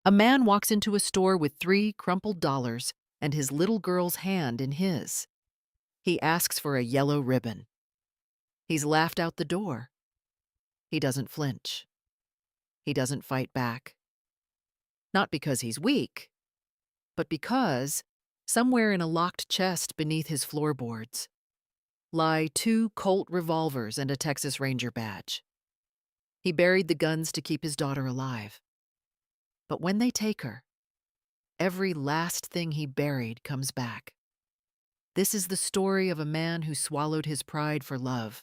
A man walks into a store with 3 crumpled dollars and his little girl's hand in his. He asks for a yellow ribbon. He's laughed out the door. He doesn't flinch. He doesn't fight back. Not because he's weak, but because, somewhere in a locked chest beneath his floorboards, lie 2 Colt revolvers and a Texas Ranger badge. He buried the guns to keep his daughter alive. But when they take her, every last thing he buried comes back. This is the story of a man who swallowed his pride for love,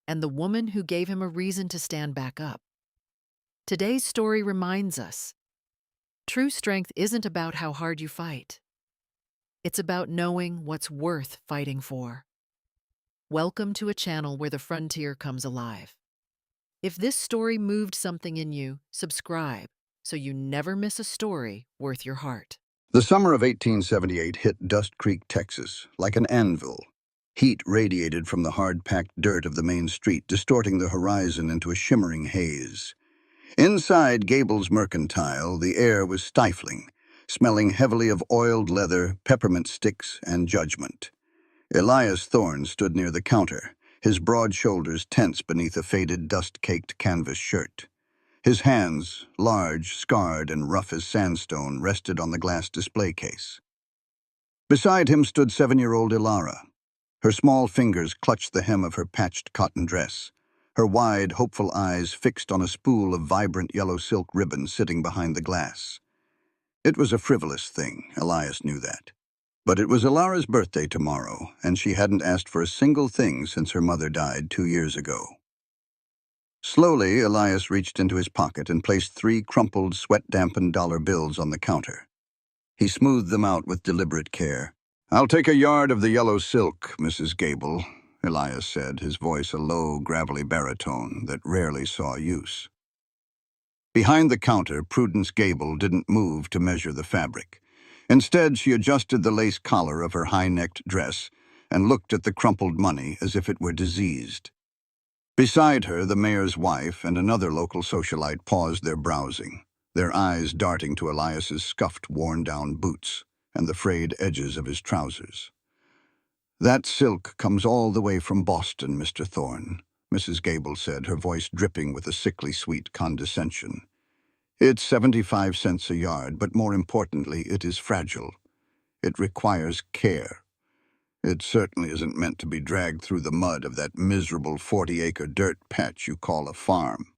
and the woman who gave him a reason to stand back up. Today's story reminds us, true strength isn't about how hard you fight. It's about knowing what's worth fighting for. Welcome to a channel where the frontier comes alive. If this story moved something in you, subscribe so you never miss a story worth your heart. The summer of 1878 hit Dust Creek, Texas, like an anvil. Heat radiated from the hard-packed dirt of the main street, distorting the horizon into a shimmering haze. Inside Gable's Mercantile, the air was stifling, smelling heavily of oiled leather, peppermint sticks, and judgment. Elias Thorne stood near the counter, his broad shoulders tense beneath a faded, dust-caked canvas shirt. His hands, large, scarred, and rough as sandstone, rested on the glass display case. Beside him stood 7-year-old Ilara. Her small fingers clutched the hem of her patched cotton dress, her wide, hopeful eyes fixed on a spool of vibrant yellow silk ribbon sitting behind the glass. It was a frivolous thing, Elias knew that. But it was Ilara's birthday tomorrow, and she hadn't asked for a single thing since her mother died 2 years ago. Slowly, Elias reached into his pocket and placed 3 crumpled, sweat-dampened dollar bills on the counter. He smoothed them out with deliberate care. "I'll take a yard of the yellow silk, Mrs. Gable," Elias said, his voice a low, gravelly baritone that rarely saw use. Behind the counter, Prudence Gable didn't move to measure the fabric. Instead, she adjusted the lace collar of her high-necked dress and looked at the crumpled money as if it were diseased. Beside her, the mayor's wife and another local socialite paused their browsing, their eyes darting to Elias's scuffed, worn-down boots and the frayed edges of his trousers. "That silk comes all the way from Boston, Mr. Thorne," Mrs. Gable said, her voice dripping with a sickly sweet condescension. "It's 75 cents a yard, but more importantly, it is fragile. It requires care. It certainly isn't meant to be dragged through the mud of that miserable 40-acre dirt patch you call a farm."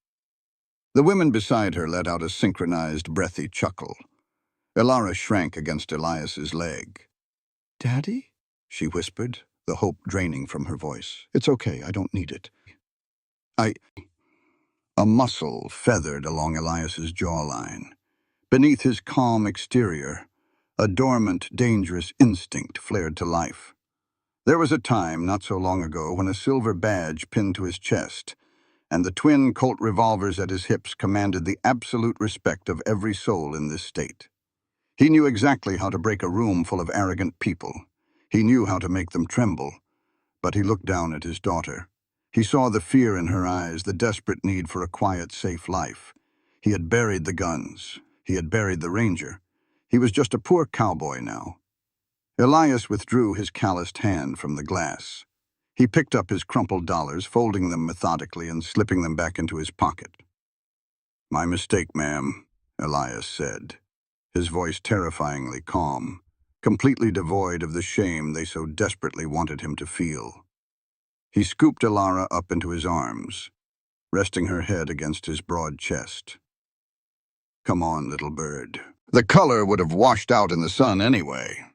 The women beside her let out a synchronized, breathy chuckle. Ilara shrank against Elias's leg. "Daddy?" she whispered, the hope draining from her voice. "It's okay, I don't need it." A muscle feathered along Elias's jawline. Beneath his calm exterior, a dormant, dangerous instinct flared to life. There was a time, not so long ago, when a silver badge pinned to his chest and the twin Colt revolvers at his hips commanded the absolute respect of every soul in this state. He knew exactly how to break a room full of arrogant people. He knew how to make them tremble. But he looked down at his daughter. He saw the fear in her eyes, the desperate need for a quiet, safe life. He had buried the guns. He had buried the ranger. He was just a poor cowboy now. Elias withdrew his calloused hand from the glass. He picked up his crumpled dollars, folding them methodically and slipping them back into his pocket. "My mistake, ma'am," Elias said, his voice terrifyingly calm, completely devoid of the shame they so desperately wanted him to feel. He scooped Ilara up into his arms, resting her head against his broad chest. "Come on, little bird. The color would have washed out in the sun anyway."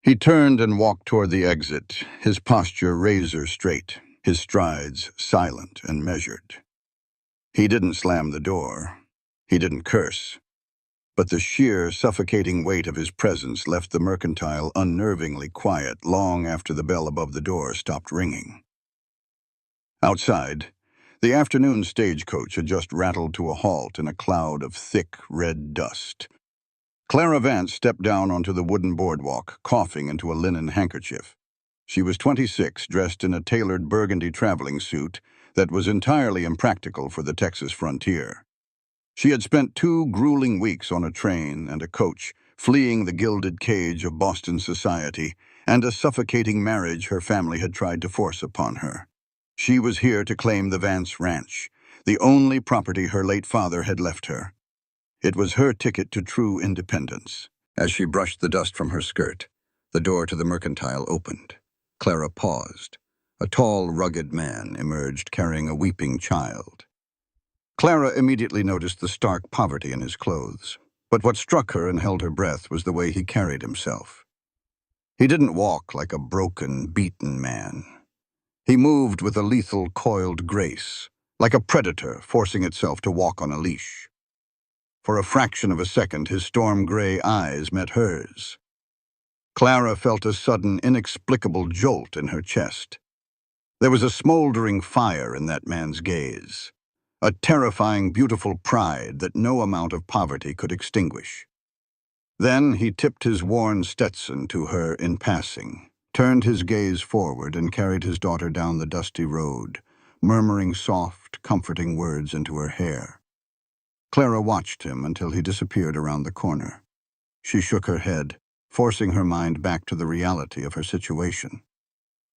He turned and walked toward the exit, his posture razor straight, his strides silent and measured. He didn't slam the door. He didn't curse. But the sheer, suffocating weight of his presence left the Mercantile unnervingly quiet long after the bell above the door stopped ringing. Outside, the afternoon stagecoach had just rattled to a halt in a cloud of thick, red dust. Clara Vance stepped down onto the wooden boardwalk, coughing into a linen handkerchief. She was 26, dressed in a tailored burgundy traveling suit that was entirely impractical for the Texas frontier. She had spent 2 grueling weeks on a train and a coach, fleeing the gilded cage of Boston society and a suffocating marriage her family had tried to force upon her. She was here to claim the Vance Ranch, the only property her late father had left her. It was her ticket to true independence. As she brushed the dust from her skirt, the door to the mercantile opened. Clara paused. A tall, rugged man emerged carrying a weeping child. Clara immediately noticed the stark poverty in his clothes, but what struck her and held her breath was the way he carried himself. He didn't walk like a broken, beaten man. He moved with a lethal, coiled grace, like a predator forcing itself to walk on a leash. For a fraction of a second, his storm-gray eyes met hers. Clara felt a sudden, inexplicable jolt in her chest. There was a smoldering fire in that man's gaze, a terrifying, beautiful pride that no amount of poverty could extinguish. Then he tipped his worn Stetson to her in passing, turned his gaze forward, and carried his daughter down the dusty road, murmuring soft, comforting words into her hair. Clara watched him until he disappeared around the corner. She shook her head, forcing her mind back to the reality of her situation.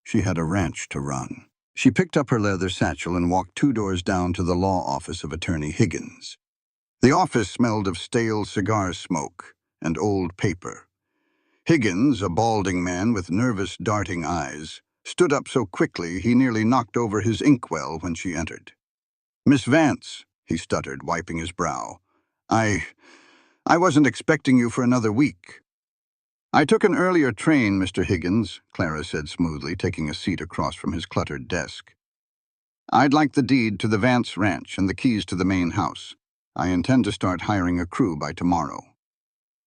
She had a ranch to run. She picked up her leather satchel and walked 2 doors down to the law office of Attorney Higgins. The office smelled of stale cigar smoke and old paper. Higgins, a balding man with nervous, darting eyes, stood up so quickly he nearly knocked over his inkwell when she entered. "Miss Vance," he stuttered, wiping his brow. I wasn't expecting you for another week." "I took an earlier train, Mr. Higgins," Clara said smoothly, taking a seat across from his cluttered desk. "I'd like the deed to the Vance Ranch and the keys to the main house. I intend to start hiring a crew by tomorrow."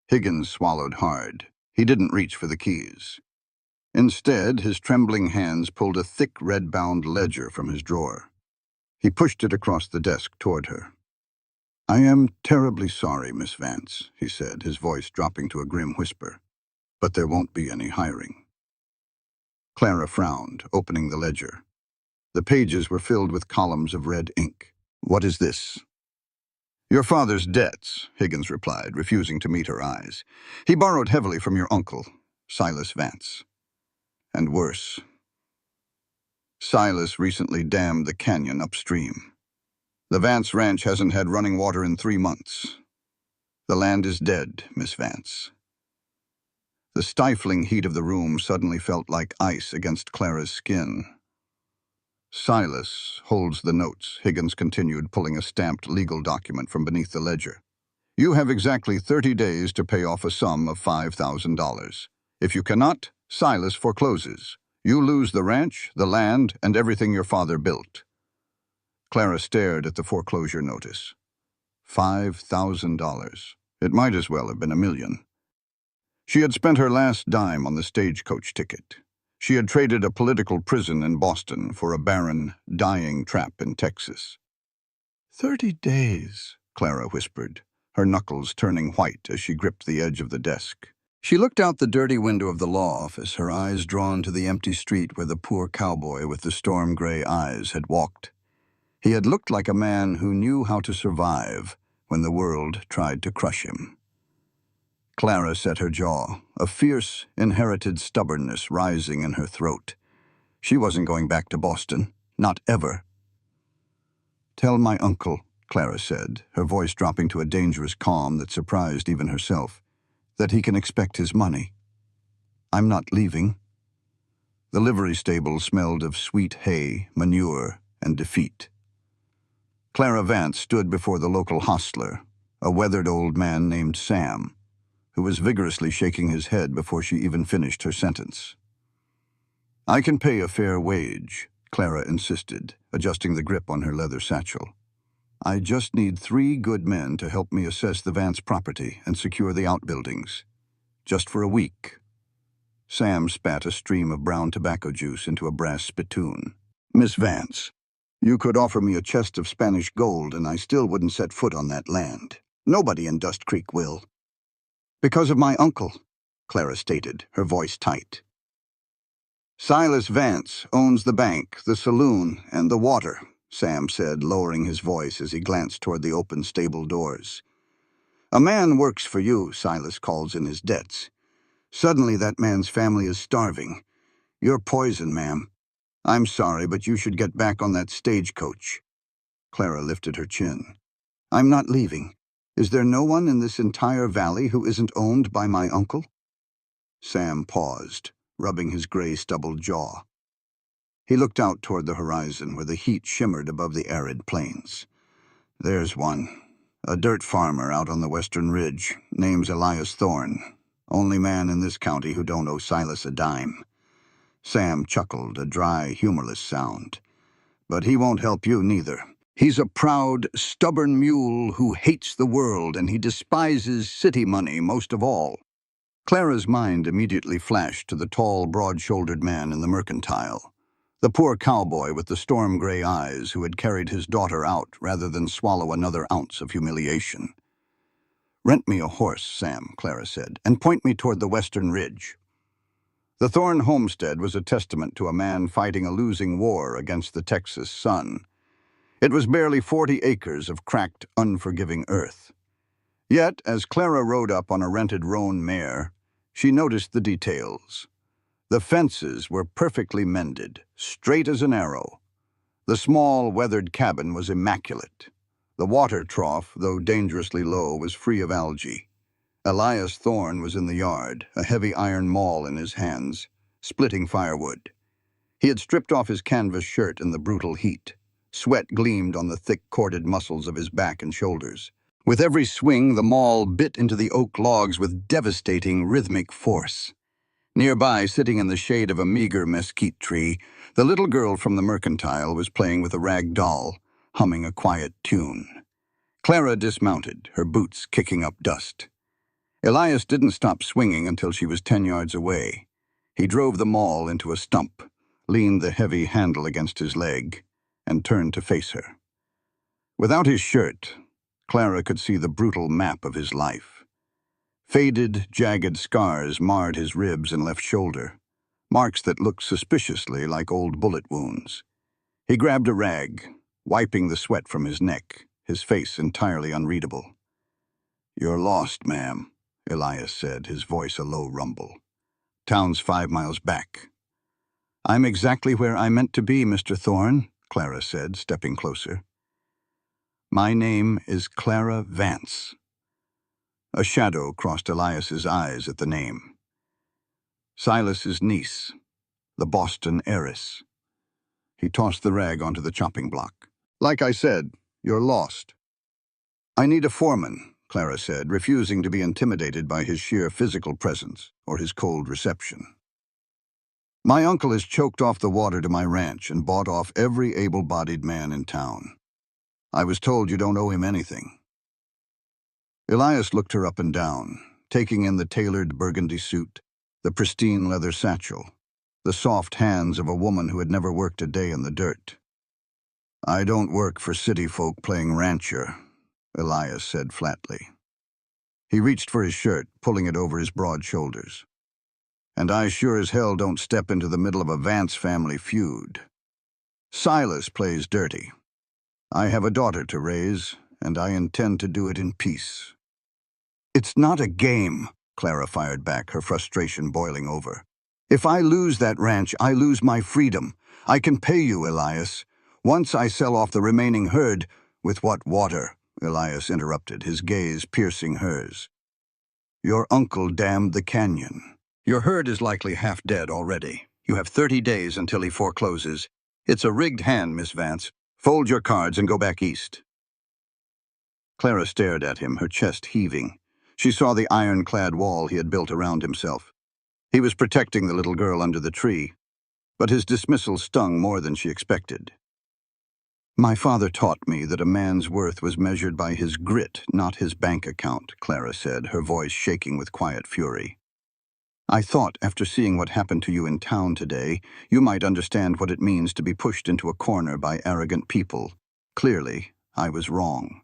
Higgins swallowed hard. He didn't reach for the keys. Instead, his trembling hands pulled a thick red-bound ledger from his drawer. He pushed it across the desk toward her. "I am terribly sorry, Miss Vance," he said, his voice dropping to a grim whisper. "But there won't be any hiring." Clara frowned, opening the ledger. The pages were filled with columns of red ink. "What is this?" "Your father's debts," Higgins replied, refusing to meet her eyes. "He borrowed heavily from your uncle, Silas Vance. And worse. Silas recently dammed the canyon upstream. The Vance Ranch hasn't had running water in 3 months. The land is dead, Miss Vance." The stifling heat of the room suddenly felt like ice against Clara's skin. "Silas holds the notes," Higgins continued, pulling a stamped legal document from beneath the ledger. "You have exactly 30 days to pay off a sum of $5,000. If you cannot, Silas forecloses. You lose the ranch, the land, and everything your father built." Clara stared at the foreclosure notice. $5,000. It might as well have been $1 million. She had spent her last dime on the stagecoach ticket. She had traded a political prison in Boston for a barren, dying trap in Texas. 30 days, Clara whispered, her knuckles turning white as she gripped the edge of the desk. She looked out the dirty window of the law office, her eyes drawn to the empty street where the poor cowboy with the storm-gray eyes had walked. He had looked like a man who knew how to survive when the world tried to crush him. Clara set her jaw, a fierce, inherited stubbornness rising in her throat. She wasn't going back to Boston, not ever. "Tell my uncle," Clara said, her voice dropping to a dangerous calm that surprised even herself, "that he can expect his money. I'm not leaving." The livery stable smelled of sweet hay, manure, and defeat. Clara Vance stood before the local hostler, a weathered old man named Sam, who was vigorously shaking his head before she even finished her sentence. "I can pay a fair wage," Clara insisted, adjusting the grip on her leather satchel. "I just need 3 good men to help me assess the Vance property and secure the outbuildings. Just for a week." Sam spat a stream of brown tobacco juice into a brass spittoon. "Miss Vance, you could offer me a chest of Spanish gold and I still wouldn't set foot on that land. Nobody in Dust Creek will." "Because of my uncle," Clara stated, her voice tight. "Silas Vance owns the bank, the saloon, and the water," Sam said, lowering his voice as he glanced toward the open stable doors. A man works for you, Silas calls in his debts. Suddenly that man's family is starving. You're poison, ma'am. I'm sorry, but you should get back on that stagecoach. Clara lifted her chin. I'm not leaving. Is there no one in this entire valley who isn't owned by my uncle? Sam paused, rubbing his gray stubbled jaw. He looked out toward the horizon where the heat shimmered above the arid plains. There's one. A dirt farmer out on the western ridge, name's Elias Thorne. Only man in this county who don't owe Silas a dime. Sam chuckled, a dry, humorless sound. But he won't help you neither. He's a proud, stubborn mule who hates the world, and he despises city money most of all. Clara's mind immediately flashed to the tall, broad-shouldered man in the mercantile. The poor cowboy with the storm-gray eyes who had carried his daughter out rather than swallow another ounce of humiliation. "Rent me a horse, Sam," Clara said, "and point me toward the western ridge." The Thorne homestead was a testament to a man fighting a losing war against the Texas sun. It was barely 40 acres of cracked, unforgiving earth. Yet, as Clara rode up on a rented roan mare, she noticed the details. The fences were perfectly mended, straight as an arrow. The small, weathered cabin was immaculate. The water trough, though dangerously low, was free of algae. Elias Thorne was in the yard, a heavy iron maul in his hands, splitting firewood. He had stripped off his canvas shirt in the brutal heat. Sweat gleamed on the thick, corded muscles of his back and shoulders. With every swing, the maul bit into the oak logs with devastating, rhythmic force. Nearby, sitting in the shade of a meager mesquite tree, the little girl from the mercantile was playing with a rag doll, humming a quiet tune. Clara dismounted, her boots kicking up dust. Elias didn't stop swinging until she was 10 yards away. He drove the maul into a stump, leaned the heavy handle against his leg, and turned to face her. Without his shirt, Clara could see the brutal map of his life. Faded, jagged scars marred his ribs and left shoulder, marks that looked suspiciously like old bullet wounds. He grabbed a rag, wiping the sweat from his neck, his face entirely unreadable. "You're lost, ma'am," Elias said, his voice a low rumble. "Town's 5 miles back." "I'm exactly where I meant to be, Mr. Thorne," Clara said, stepping closer. "My name is Clara Vance." A shadow crossed Elias's eyes at the name. Silas's niece, the Boston heiress. He tossed the rag onto the chopping block. "Like I said, you're lost." "I need a foreman," Clara said, refusing to be intimidated by his sheer physical presence or his cold reception. "My uncle has choked off the water to my ranch and bought off every able-bodied man in town. I was told you don't owe him anything." Elias looked her up and down, taking in the tailored burgundy suit, the pristine leather satchel, the soft hands of a woman who had never worked a day in the dirt. "I don't work for city folk playing rancher," Elias said flatly. He reached for his shirt, pulling it over his broad shoulders. "And I sure as hell don't step into the middle of a Vance family feud. Silas plays dirty. I have a daughter to raise, and I intend to do it in peace." "It's not a game," Clara fired back, her frustration boiling over. "If I lose that ranch, I lose my freedom. I can pay you, Elias. Once I sell off the remaining herd—" "With what water?" Elias interrupted, his gaze piercing hers. "Your uncle dammed the canyon. Your herd is likely half dead already. You have 30 days until he forecloses. It's a rigged hand, Miss Vance. Fold your cards and go back east." Clara stared at him, her chest heaving. She saw the ironclad wall he had built around himself. He was protecting the little girl under the tree, but his dismissal stung more than she expected. "My father taught me that a man's worth was measured by his grit, not his bank account," Clara said, her voice shaking with quiet fury. "I thought, after seeing what happened to you in town today, you might understand what it means to be pushed into a corner by arrogant people. Clearly, I was wrong."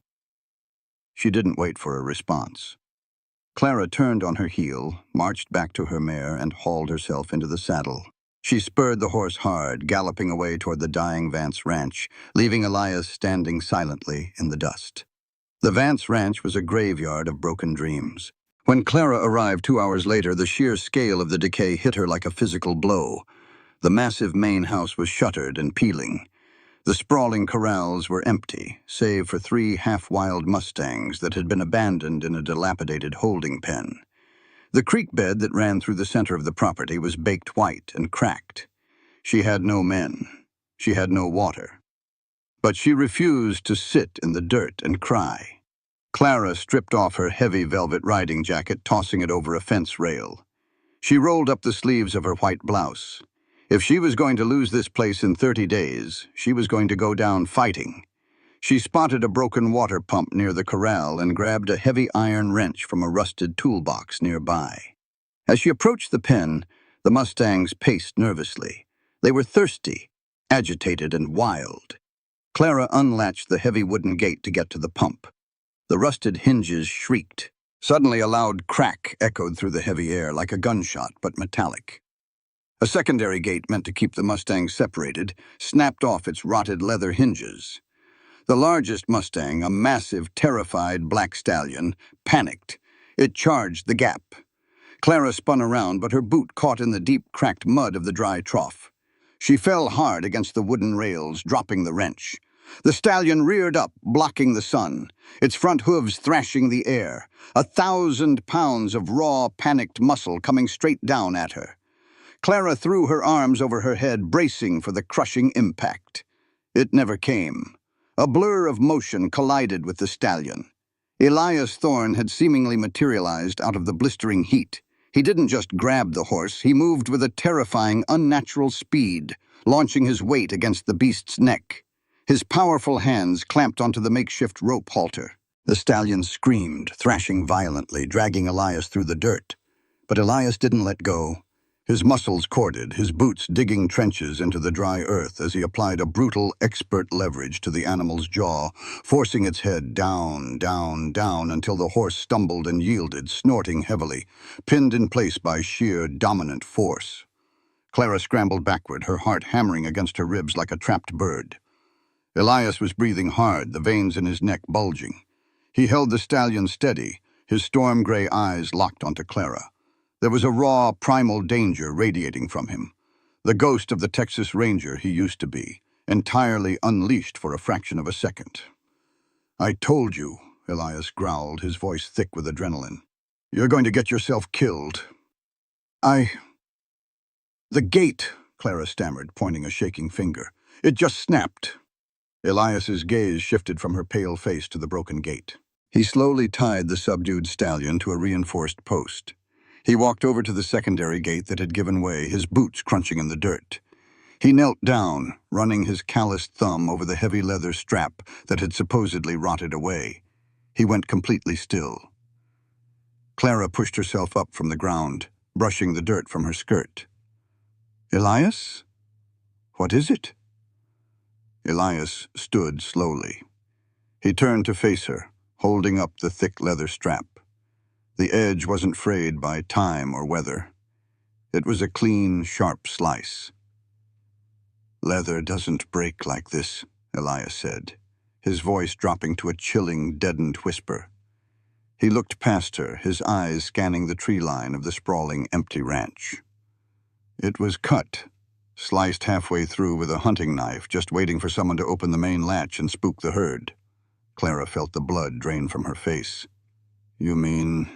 She didn't wait for a response. Clara turned on her heel, marched back to her mare, and hauled herself into the saddle. She spurred the horse hard, galloping away toward the dying Vance Ranch, leaving Elias standing silently in the dust. The Vance Ranch was a graveyard of broken dreams. When Clara arrived 2 hours later, the sheer scale of the decay hit her like a physical blow. The massive main house was shuttered and peeling. The sprawling corrals were empty, save for 3 half-wild mustangs that had been abandoned in a dilapidated holding pen. The creek bed that ran through the center of the property was baked white and cracked. She had no men. She had no water. But she refused to sit in the dirt and cry. Clara stripped off her heavy velvet riding jacket, tossing it over a fence rail. She rolled up the sleeves of her white blouse. If she was going to lose this place in 30 days, she was going to go down fighting. She spotted a broken water pump near the corral and grabbed a heavy iron wrench from a rusted toolbox nearby. As she approached the pen, the mustangs paced nervously. They were thirsty, agitated, and wild. Clara unlatched the heavy wooden gate to get to the pump. The rusted hinges shrieked. Suddenly a loud crack echoed through the heavy air like a gunshot, but metallic. A secondary gate meant to keep the mustangs separated snapped off its rotted leather hinges. The largest mustang, a massive, terrified black stallion, panicked. It charged the gap. Clara spun around, but her boot caught in the deep, cracked mud of the dry trough. She fell hard against the wooden rails, dropping the wrench. The stallion reared up, blocking the sun, its front hooves thrashing the air, 1,000 pounds of raw, panicked muscle coming straight down at her. Clara threw her arms over her head, bracing for the crushing impact. It never came. A blur of motion collided with the stallion. Elias Thorne had seemingly materialized out of the blistering heat. He didn't just grab the horse, he moved with a terrifying, unnatural speed, launching his weight against the beast's neck. His powerful hands clamped onto the makeshift rope halter. The stallion screamed, thrashing violently, dragging Elias through the dirt. But Elias didn't let go. His muscles corded, his boots digging trenches into the dry earth as he applied a brutal, expert leverage to the animal's jaw, forcing its head down, down, down until the horse stumbled and yielded, snorting heavily, pinned in place by sheer, dominant force. Clara scrambled backward, her heart hammering against her ribs like a trapped bird. Elias was breathing hard, the veins in his neck bulging. He held the stallion steady, his storm-gray eyes locked onto Clara. There was a raw, primal danger radiating from him. The ghost of the Texas Ranger he used to be, entirely unleashed for a fraction of a second. "I told you," Elias growled, his voice thick with adrenaline. "You're going to get yourself killed." The gate," Clara stammered, pointing a shaking finger. "It just snapped." Elias's gaze shifted from her pale face to the broken gate. He slowly tied the subdued stallion to a reinforced post. He walked over to the secondary gate that had given way, his boots crunching in the dirt. He knelt down, running his calloused thumb over the heavy leather strap that had supposedly rotted away. He went completely still. Clara pushed herself up from the ground, brushing the dirt from her skirt. "Elias? What is it?" Elias stood slowly. He turned to face her, holding up the thick leather strap. The edge wasn't frayed by time or weather. It was a clean, sharp slice. "Leather doesn't break like this," Elias said, his voice dropping to a chilling, deadened whisper. He looked past her, his eyes scanning the tree line of the sprawling, empty ranch. It was cut, sliced halfway through with a hunting knife, just waiting for someone to open the main latch and spook the herd. Clara felt the blood drain from her face. "You mean—"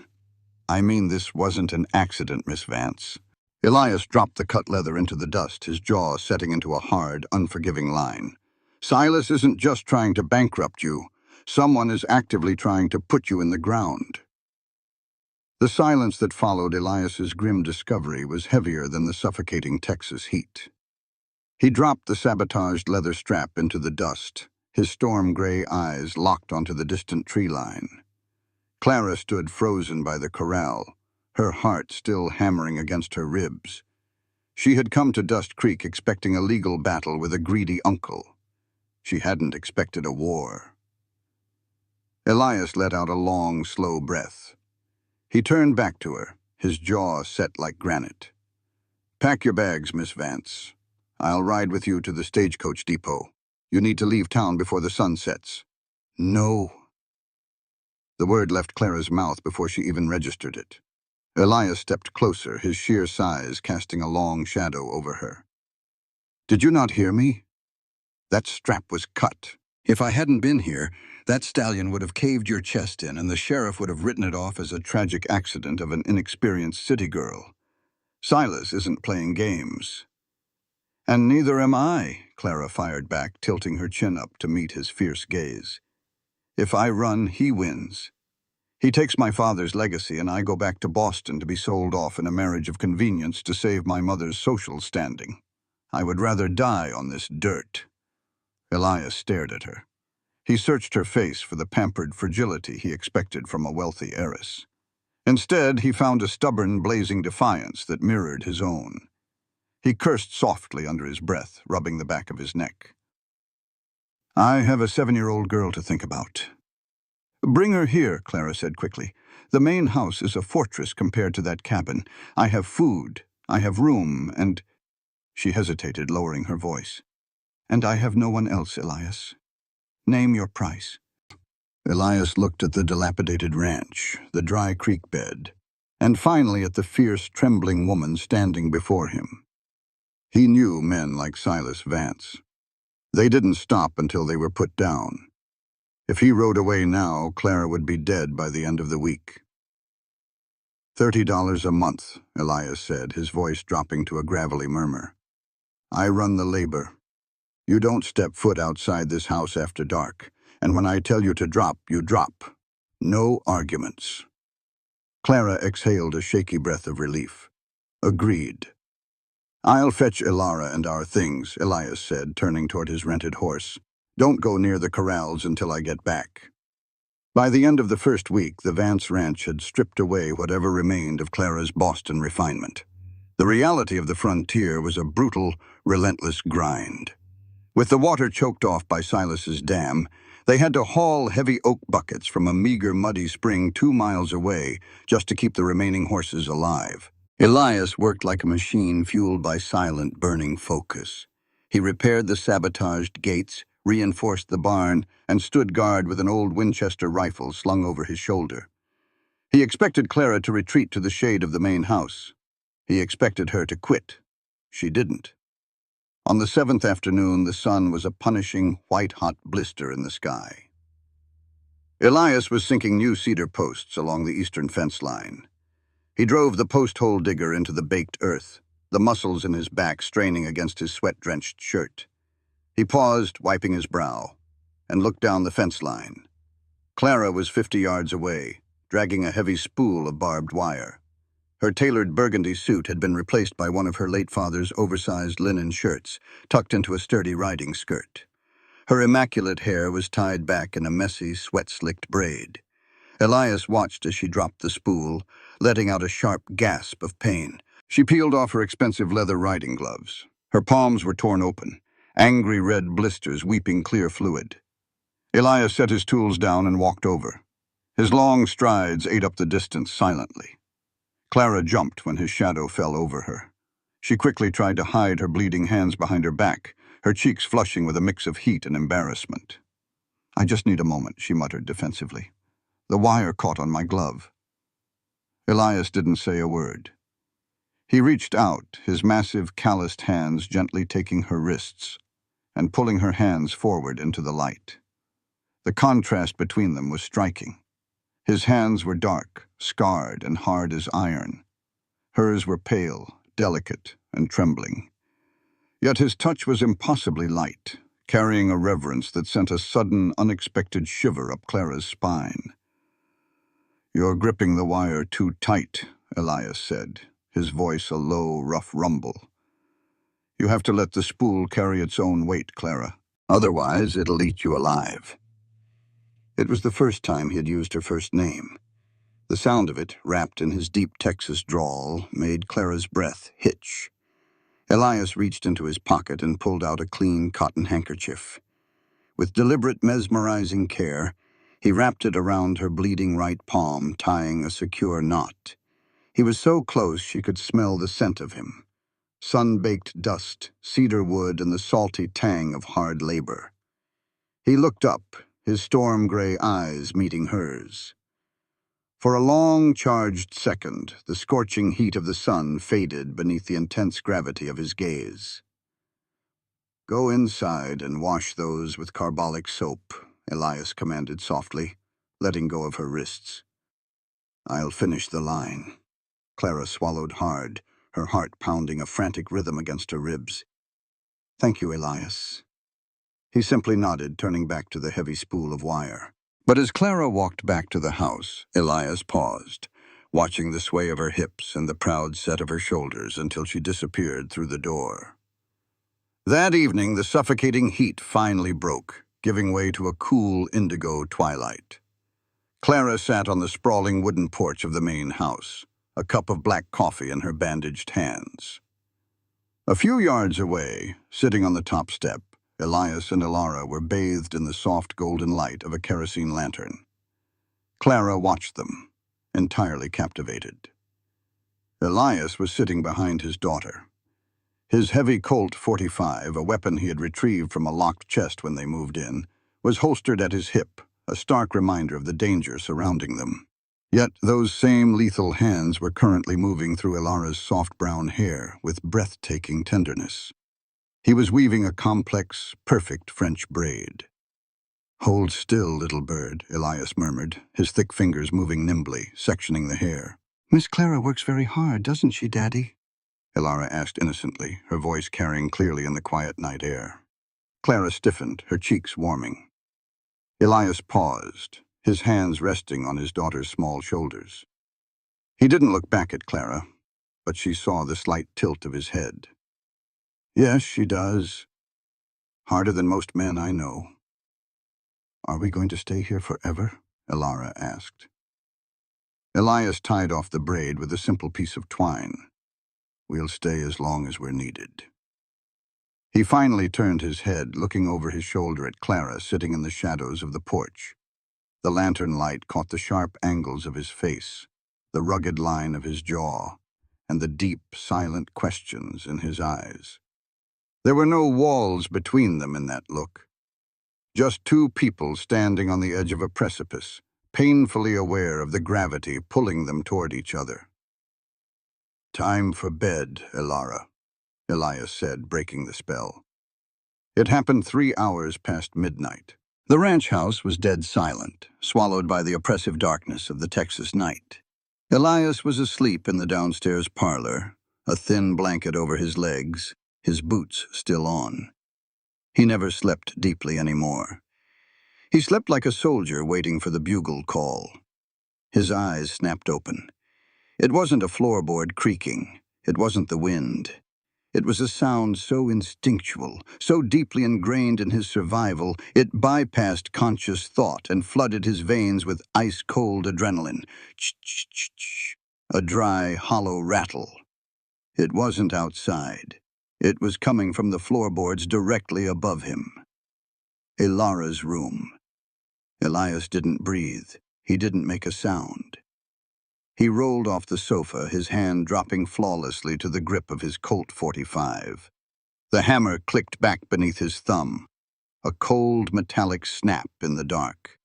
"I mean this wasn't an accident, Miss Vance." Elias dropped the cut leather into the dust, his jaw setting into a hard, unforgiving line. "Silas isn't just trying to bankrupt you. Someone is actively trying to put you in the ground." The silence that followed Elias's grim discovery was heavier than the suffocating Texas heat. He dropped the sabotaged leather strap into the dust, his storm-gray eyes locked onto the distant tree line. Clara stood frozen by the corral, her heart still hammering against her ribs. She had come to Dust Creek expecting a legal battle with a greedy uncle. She hadn't expected a war. Elias let out a long, slow breath. He turned back to her, his jaw set like granite. Pack your bags, Miss Vance. I'll ride with you to the stagecoach depot. You need to leave town before the sun sets. No. The word left Clara's mouth before she even registered it. Elias stepped closer, his sheer size casting a long shadow over her. Did you not hear me? That strap was cut. If I hadn't been here, that stallion would have caved your chest in and the sheriff would have written it off as a tragic accident of an inexperienced city girl. Silas isn't playing games. And neither am I, Clara fired back, tilting her chin up to meet his fierce gaze. If I run, he wins. He takes my father's legacy and I go back to Boston to be sold off in a marriage of convenience to save my mother's social standing. I would rather die on this dirt. Elias stared at her. He searched her face for the pampered fragility he expected from a wealthy heiress. Instead, he found a stubborn, blazing defiance that mirrored his own. He cursed softly under his breath, rubbing the back of his neck. I have a 7-year-old girl to think about. Bring her here, Clara said quickly. The main house is a fortress compared to that cabin. I have food, I have room, and... She hesitated, lowering her voice. And I have no one else, Elias. Name your price. Elias looked at the dilapidated ranch, the dry creek bed, and finally at the fierce, trembling woman standing before him. He knew men like Silas Vance. They didn't stop until they were put down. If he rode away now, Clara would be dead by the end of the week. $30 a month, Elias said, his voice dropping to a gravelly murmur. I run the labor. You don't step foot outside this house after dark, and when I tell you to drop, you drop. No arguments. Clara exhaled a shaky breath of relief. Agreed. I'll fetch Ilara and our things, Elias said, turning toward his rented horse. Don't go near the corrals until I get back. By the end of the first week, the Vance Ranch had stripped away whatever remained of Clara's Boston refinement. The reality of the frontier was a brutal, relentless grind. With the water choked off by Silas's dam, they had to haul heavy oak buckets from a meager muddy spring 2 miles away just to keep the remaining horses alive. Elias worked like a machine fueled by silent, burning focus. He repaired the sabotaged gates, reinforced the barn, and stood guard with an old Winchester rifle slung over his shoulder. He expected Clara to retreat to the shade of the main house. He expected her to quit. She didn't. On the 7th afternoon, the sun was a punishing, white-hot blister in the sky. Elias was sinking new cedar posts along the eastern fence line. He drove the post-hole digger into the baked earth, the muscles in his back straining against his sweat-drenched shirt. He paused, wiping his brow, and looked down the fence line. Clara was 50 yards away, dragging a heavy spool of barbed wire. Her tailored burgundy suit had been replaced by one of her late father's oversized linen shirts, tucked into a sturdy riding skirt. Her immaculate hair was tied back in a messy, sweat-slicked braid. Elias watched as she dropped the spool, letting out a sharp gasp of pain. She peeled off her expensive leather riding gloves. Her palms were torn open, angry red blisters weeping clear fluid. Elias set his tools down and walked over. His long strides ate up the distance silently. Clara jumped when his shadow fell over her. She quickly tried to hide her bleeding hands behind her back, her cheeks flushing with a mix of heat and embarrassment. I just need a moment, she muttered defensively. The wire caught on my glove. Elias didn't say a word. He reached out, his massive, calloused hands gently taking her wrists and pulling her hands forward into the light. The contrast between them was striking. His hands were dark, scarred, and hard as iron. Hers were pale, delicate, and trembling. Yet his touch was impossibly light, carrying a reverence that sent a sudden, unexpected shiver up Clara's spine. You're gripping the wire too tight, Elias said, his voice a low, rough rumble. You have to let the spool carry its own weight, Clara. Otherwise, it'll eat you alive. It was the first time he had used her first name. The sound of it, wrapped in his deep Texas drawl, made Clara's breath hitch. Elias reached into his pocket and pulled out a clean cotton handkerchief. With deliberate, mesmerizing care, he wrapped it around her bleeding right palm, tying a secure knot. He was so close she could smell the scent of him. sun-baked dust, cedar wood, and the salty tang of hard labor. He looked up, his storm-gray eyes meeting hers. For a long, charged second, the scorching heat of the sun faded beneath the intense gravity of his gaze. "Go inside and wash those with carbolic soap," Elias commanded softly, letting go of her wrists. "I'll finish the line." Clara swallowed hard, her heart pounding a frantic rhythm against her ribs. "Thank you, Elias." He simply nodded, turning back to the heavy spool of wire. But as Clara walked back to the house, Elias paused, watching the sway of her hips and the proud set of her shoulders until she disappeared through the door. That evening, the suffocating heat finally broke, giving way to a cool indigo twilight. Clara sat on the sprawling wooden porch of the main house, a cup of black coffee in her bandaged hands. A few yards away, sitting on the top step, Elias and Ilara were bathed in the soft golden light of a kerosene lantern. Clara watched them, entirely captivated. Elias was sitting behind his daughter. His heavy Colt .45, a weapon he had retrieved from a locked chest when they moved in, was holstered at his hip, a stark reminder of the danger surrounding them. Yet those same lethal hands were currently moving through Ilara's soft brown hair with breathtaking tenderness. He was weaving a complex, perfect French braid. "Hold still, little bird," Elias murmured, his thick fingers moving nimbly, sectioning the hair. "Miss Clara works very hard, doesn't she, Daddy?" Ilara asked innocently, her voice carrying clearly in the quiet night air. Clara stiffened, her cheeks warming. Elias paused, his hands resting on his daughter's small shoulders. He didn't look back at Clara, but she saw the slight tilt of his head. "Yes, she does. Harder than most men I know." "Are we going to stay here forever?" Ilara asked. Elias tied off the braid with a simple piece of twine. "We'll stay as long as we're needed." He finally turned his head, looking over his shoulder at Clara sitting in the shadows of the porch. The lantern light caught the sharp angles of his face, the rugged line of his jaw, and the deep, silent questions in his eyes. There were no walls between them in that look. Just two people standing on the edge of a precipice, painfully aware of the gravity pulling them toward each other. "Time for bed, Ilara," Elias said, breaking the spell. It happened 3 hours past midnight. The ranch house was dead silent, swallowed by the oppressive darkness of the Texas night. Elias was asleep in the downstairs parlor, a thin blanket over his legs, his boots still on. He never slept deeply anymore. He slept like a soldier waiting for the bugle call. His eyes snapped open. It wasn't a floorboard creaking. It wasn't the wind. It was a sound so instinctual, so deeply ingrained in his survival, it bypassed conscious thought and flooded his veins with ice-cold adrenaline. Ch-ch-ch-ch. A dry, hollow rattle. It wasn't outside. It was coming from the floorboards directly above him. Ilara's room. Elias didn't breathe. He didn't make a sound. He rolled off the sofa, his hand dropping flawlessly to the grip of his Colt .45. The hammer clicked back beneath his thumb, a cold metallic snap in the dark.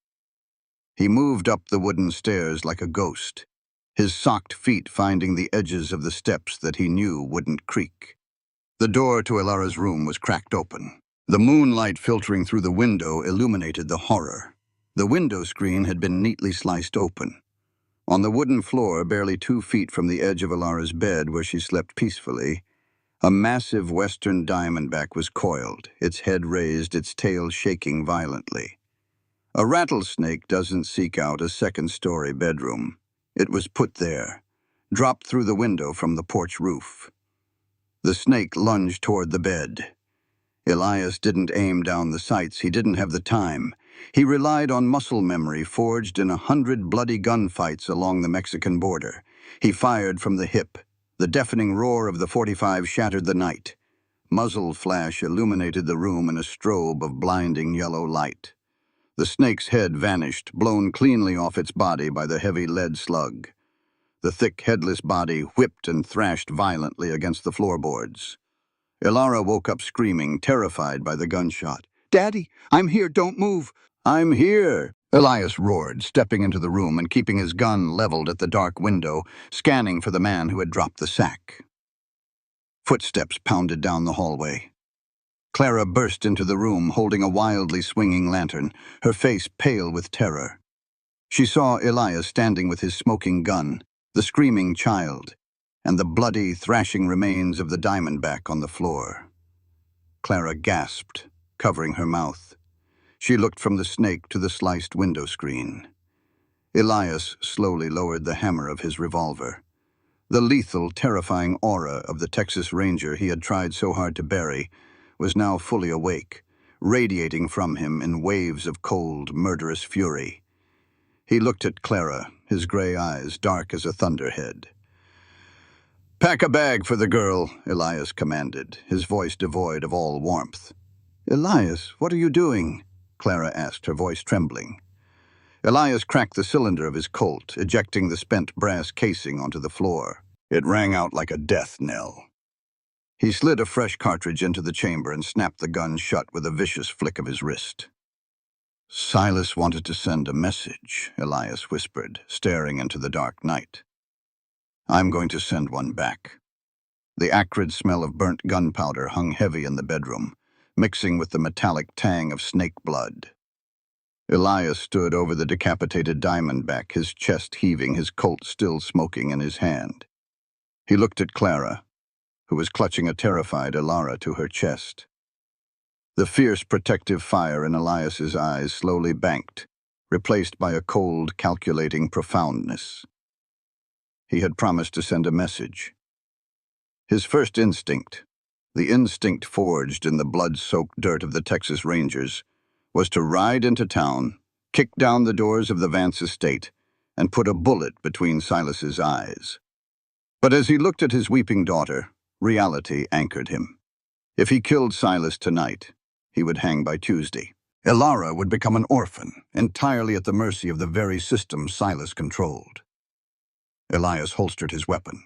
He moved up the wooden stairs like a ghost, his socked feet finding the edges of the steps that he knew wouldn't creak. The door to Ilara's room was cracked open. The moonlight filtering through the window illuminated the horror. The window screen had been neatly sliced open. On the wooden floor, barely 2 feet from the edge of Ilara's bed where she slept peacefully, a massive western diamondback was coiled, its head raised, its tail shaking violently. A rattlesnake doesn't seek out a second-story bedroom. It was put there, dropped through the window from the porch roof. The snake lunged toward the bed. Elias didn't aim down the sights. He didn't have the time. He relied on muscle memory forged in 100 bloody gunfights along the Mexican border. He fired from the hip. The deafening roar of the .45 shattered the night. Muzzle flash illuminated the room in a strobe of blinding yellow light. The snake's head vanished, blown cleanly off its body by the heavy lead slug. The thick, headless body whipped and thrashed violently against the floorboards. Ilara woke up screaming, terrified by the gunshot. "Daddy, I'm here, don't move." "I'm here," Elias roared, stepping into the room and keeping his gun leveled at the dark window, scanning for the man who had dropped the sack. Footsteps pounded down the hallway. Clara burst into the room, holding a wildly swinging lantern, her face pale with terror. She saw Elias standing with his smoking gun, the screaming child, and the bloody, thrashing remains of the diamondback on the floor. Clara gasped, covering her mouth. She looked from the snake to the sliced window screen. Elias slowly lowered the hammer of his revolver. The lethal, terrifying aura of the Texas Ranger he had tried so hard to bury was now fully awake, radiating from him in waves of cold, murderous fury. He looked at Clara, his gray eyes dark as a thunderhead. "Pack a bag for the girl," Elias commanded, his voice devoid of all warmth. "Elias, what are you doing?" Clara asked, her voice trembling. Elias cracked the cylinder of his Colt, ejecting the spent brass casing onto the floor. It rang out like a death knell. He slid a fresh cartridge into the chamber and snapped the gun shut with a vicious flick of his wrist. "Silas wanted to send a message," Elias whispered, staring into the dark night. "I'm going to send one back." The acrid smell of burnt gunpowder hung heavy in the bedroom, mixing with the metallic tang of snake blood. Elias stood over the decapitated diamondback, his chest heaving, his Colt still smoking in his hand. He looked at Clara, who was clutching a terrified Ilara to her chest. The fierce protective fire in Elias's eyes slowly banked, replaced by a cold, calculating profoundness. He had promised to send a message. His first instinct, the instinct forged in the blood-soaked dirt of the Texas Rangers, was to ride into town, kick down the doors of the Vance estate, and put a bullet between Silas's eyes. But as he looked at his weeping daughter, reality anchored him. If he killed Silas tonight, he would hang by Tuesday. Ilara would become an orphan, entirely at the mercy of the very system Silas controlled. Elias holstered his weapon.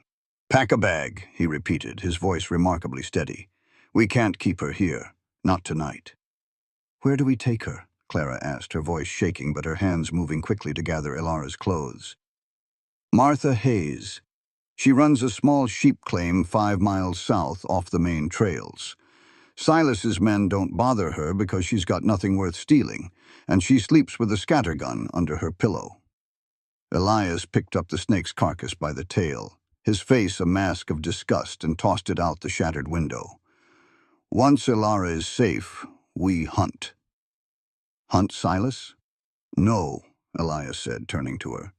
"Pack a bag," he repeated, his voice remarkably steady. "We can't keep her here, not tonight." "Where do we take her?" Clara asked, her voice shaking but her hands moving quickly to gather Ilara's clothes. "Martha Hayes. She runs a small sheep claim 5 miles south off the main trails. Silas's men don't bother her because she's got nothing worth stealing, and she sleeps with a scattergun under her pillow." Elias picked up the snake's carcass by the tail, his face a mask of disgust, and tossed it out the shattered window. "Once Ilara is safe, we hunt." "Hunt Silas?" "No," Elias said, turning to her.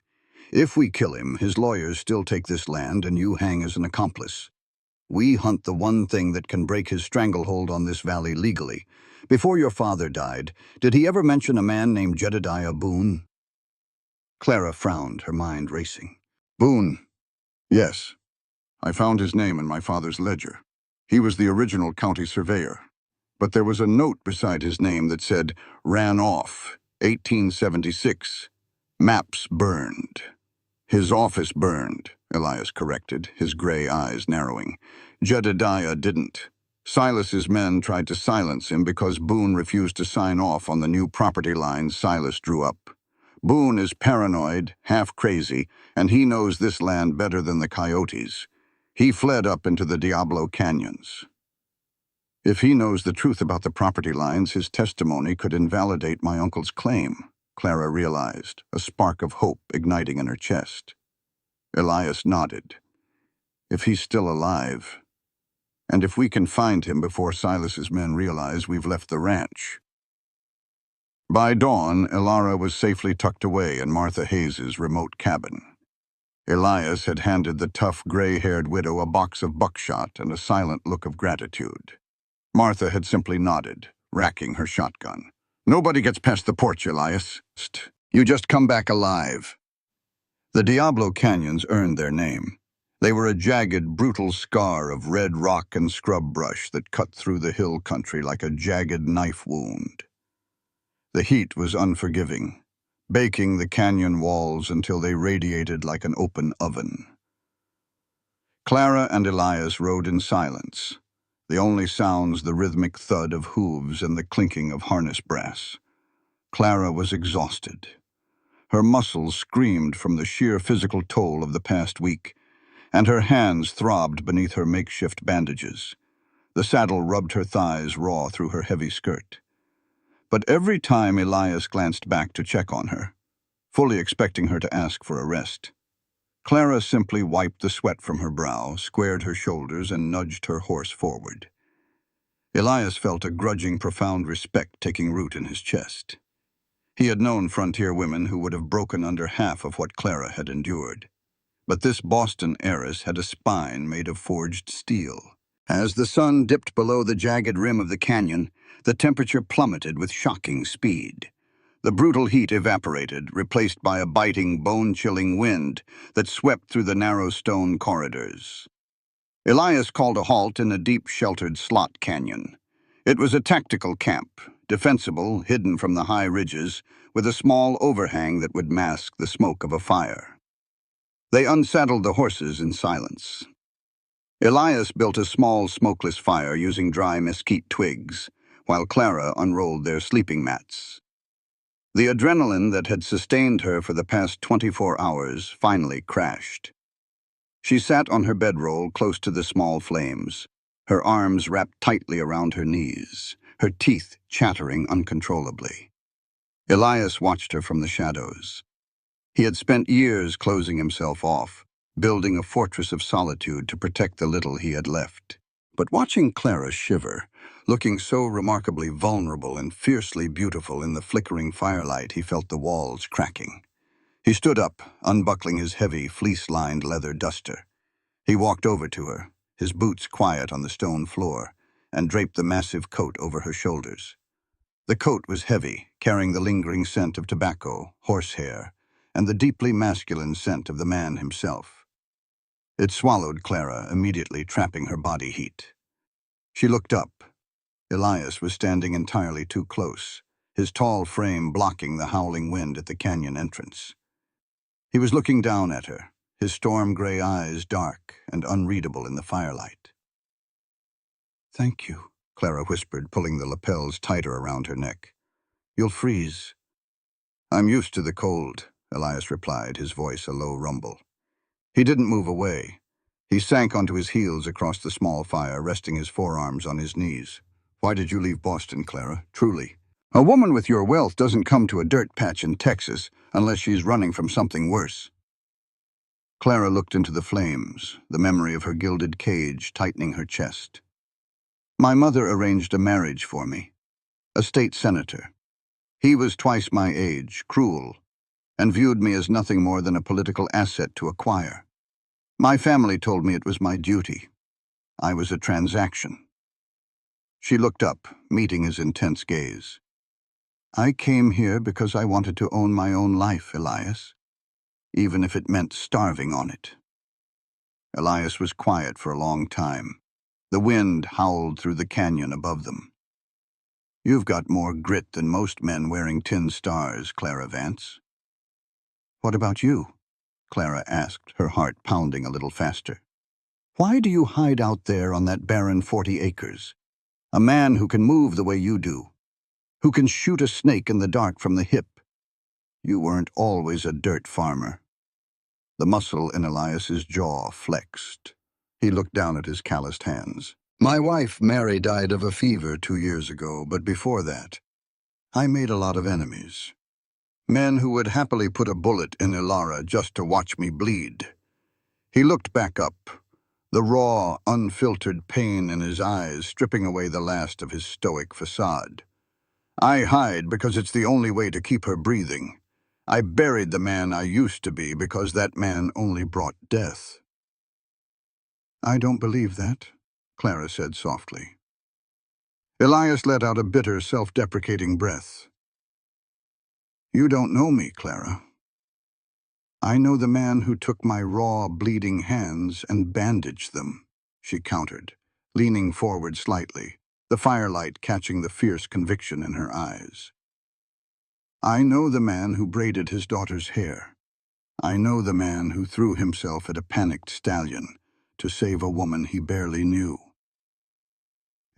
"If we kill him, his lawyers still take this land and you hang as an accomplice. We hunt the one thing that can break his stranglehold on this valley legally. Before your father died, did he ever mention a man named Jedediah Boone?" Clara frowned, her mind racing. "Boone? Yes. I found his name in my father's ledger. He was the original county surveyor. But there was a note beside his name that said, 'Ran off, 1876. Maps burned.'" "His office burned," Elias corrected, his gray eyes narrowing. "Jedediah didn't. Silas's men tried to silence him because Boone refused to sign off on the new property lines Silas drew up. Boone is paranoid, half crazy, and he knows this land better than the coyotes. He fled up into the Diablo Canyons. If he knows the truth about the property lines, his testimony could invalidate my uncle's claim," Clara realized, a spark of hope igniting in her chest. Elias nodded. "If he's still alive, and if we can find him before Silas's men realize we've left the ranch." By dawn, Ilara was safely tucked away in Martha Hayes's remote cabin. Elias had handed the tough, gray-haired widow a box of buckshot and a silent look of gratitude. Martha had simply nodded, racking her shotgun. "Nobody gets past the porch, Elias. You just come back alive." The Diablo Canyons earned their name. They were a jagged, brutal scar of red rock and scrub brush that cut through the hill country like a jagged knife wound. The heat was unforgiving, baking the canyon walls until they radiated like an open oven. Clara and Elias rode in silence, the only sounds the rhythmic thud of hooves and the clinking of harness brass. Clara was exhausted. Her muscles screamed from the sheer physical toll of the past week, and her hands throbbed beneath her makeshift bandages. The saddle rubbed her thighs raw through her heavy skirt. But every time Elias glanced back to check on her, fully expecting her to ask for a rest, Clara simply wiped the sweat from her brow, squared her shoulders, and nudged her horse forward. Elias felt a grudging, profound respect taking root in his chest. He had known frontier women who would have broken under half of what Clara had endured. But this Boston heiress had a spine made of forged steel. As the sun dipped below the jagged rim of the canyon, the temperature plummeted with shocking speed. The brutal heat evaporated, replaced by a biting, bone-chilling wind that swept through the narrow stone corridors. Elias called a halt in a deep, sheltered slot canyon. It was a tactical camp, defensible, hidden from the high ridges, with a small overhang that would mask the smoke of a fire. They unsaddled the horses in silence. Elias built a small, smokeless fire using dry mesquite twigs, while Clara unrolled their sleeping mats. The adrenaline that had sustained her for the past 24 hours finally crashed. She sat on her bedroll close to the small flames, her arms wrapped tightly around her knees, her teeth chattering uncontrollably. Elias watched her from the shadows. He had spent years closing himself off, building a fortress of solitude to protect the little he had left. But watching Clara shiver, looking so remarkably vulnerable and fiercely beautiful in the flickering firelight, he felt the walls cracking. He stood up, unbuckling his heavy, fleece-lined leather duster. He walked over to her, his boots quiet on the stone floor, and draped the massive coat over her shoulders. The coat was heavy, carrying the lingering scent of tobacco, horsehair, and the deeply masculine scent of the man himself. It swallowed Clara, immediately trapping her body heat. She looked up. Elias was standing entirely too close, his tall frame blocking the howling wind at the canyon entrance. He was looking down at her, his storm-gray eyes dark and unreadable in the firelight. "Thank you," Clara whispered, pulling the lapels tighter around her neck. "You'll freeze." "I'm used to the cold," Elias replied, his voice a low rumble. He didn't move away. He sank onto his heels across the small fire, resting his forearms on his knees. "Why did you leave Boston, Clara? Truly. A woman with your wealth doesn't come to a dirt patch in Texas unless she's running from something worse." Clara looked into the flames, the memory of her gilded cage tightening her chest. "My mother arranged a marriage for me. A state senator. He was twice my age, cruel, and viewed me as nothing more than a political asset to acquire. My family told me it was my duty. I was a transaction." She looked up, meeting his intense gaze. "I came here because I wanted to own my own life, Elias, even if it meant starving on it." Elias was quiet for a long time. The wind howled through the canyon above them. "You've got more grit than most men wearing tin stars, Clara Vance." "What about you?" Clara asked, her heart pounding a little faster. "Why do you hide out there on that barren 40 acres? A man who can move the way you do, who can shoot a snake in the dark from the hip. You weren't always a dirt farmer." The muscle in Elias's jaw flexed. He looked down at his calloused hands. "My wife, Mary, died of a fever 2 years ago, but before that, I made a lot of enemies. Men who would happily put a bullet in Ilara just to watch me bleed." He looked back up, the raw, unfiltered pain in his eyes stripping away the last of his stoic facade. "I hide because it's the only way to keep her breathing. I buried the man I used to be because that man only brought death." "I don't believe that," Clara said softly. Elias let out a bitter, self-deprecating breath. "You don't know me, Clara. I know the man who took my raw, bleeding hands and bandaged them," she countered, leaning forward slightly, the firelight catching the fierce conviction in her eyes. "I know the man who braided his daughter's hair. I know the man who threw himself at a panicked stallion, to save a woman he barely knew.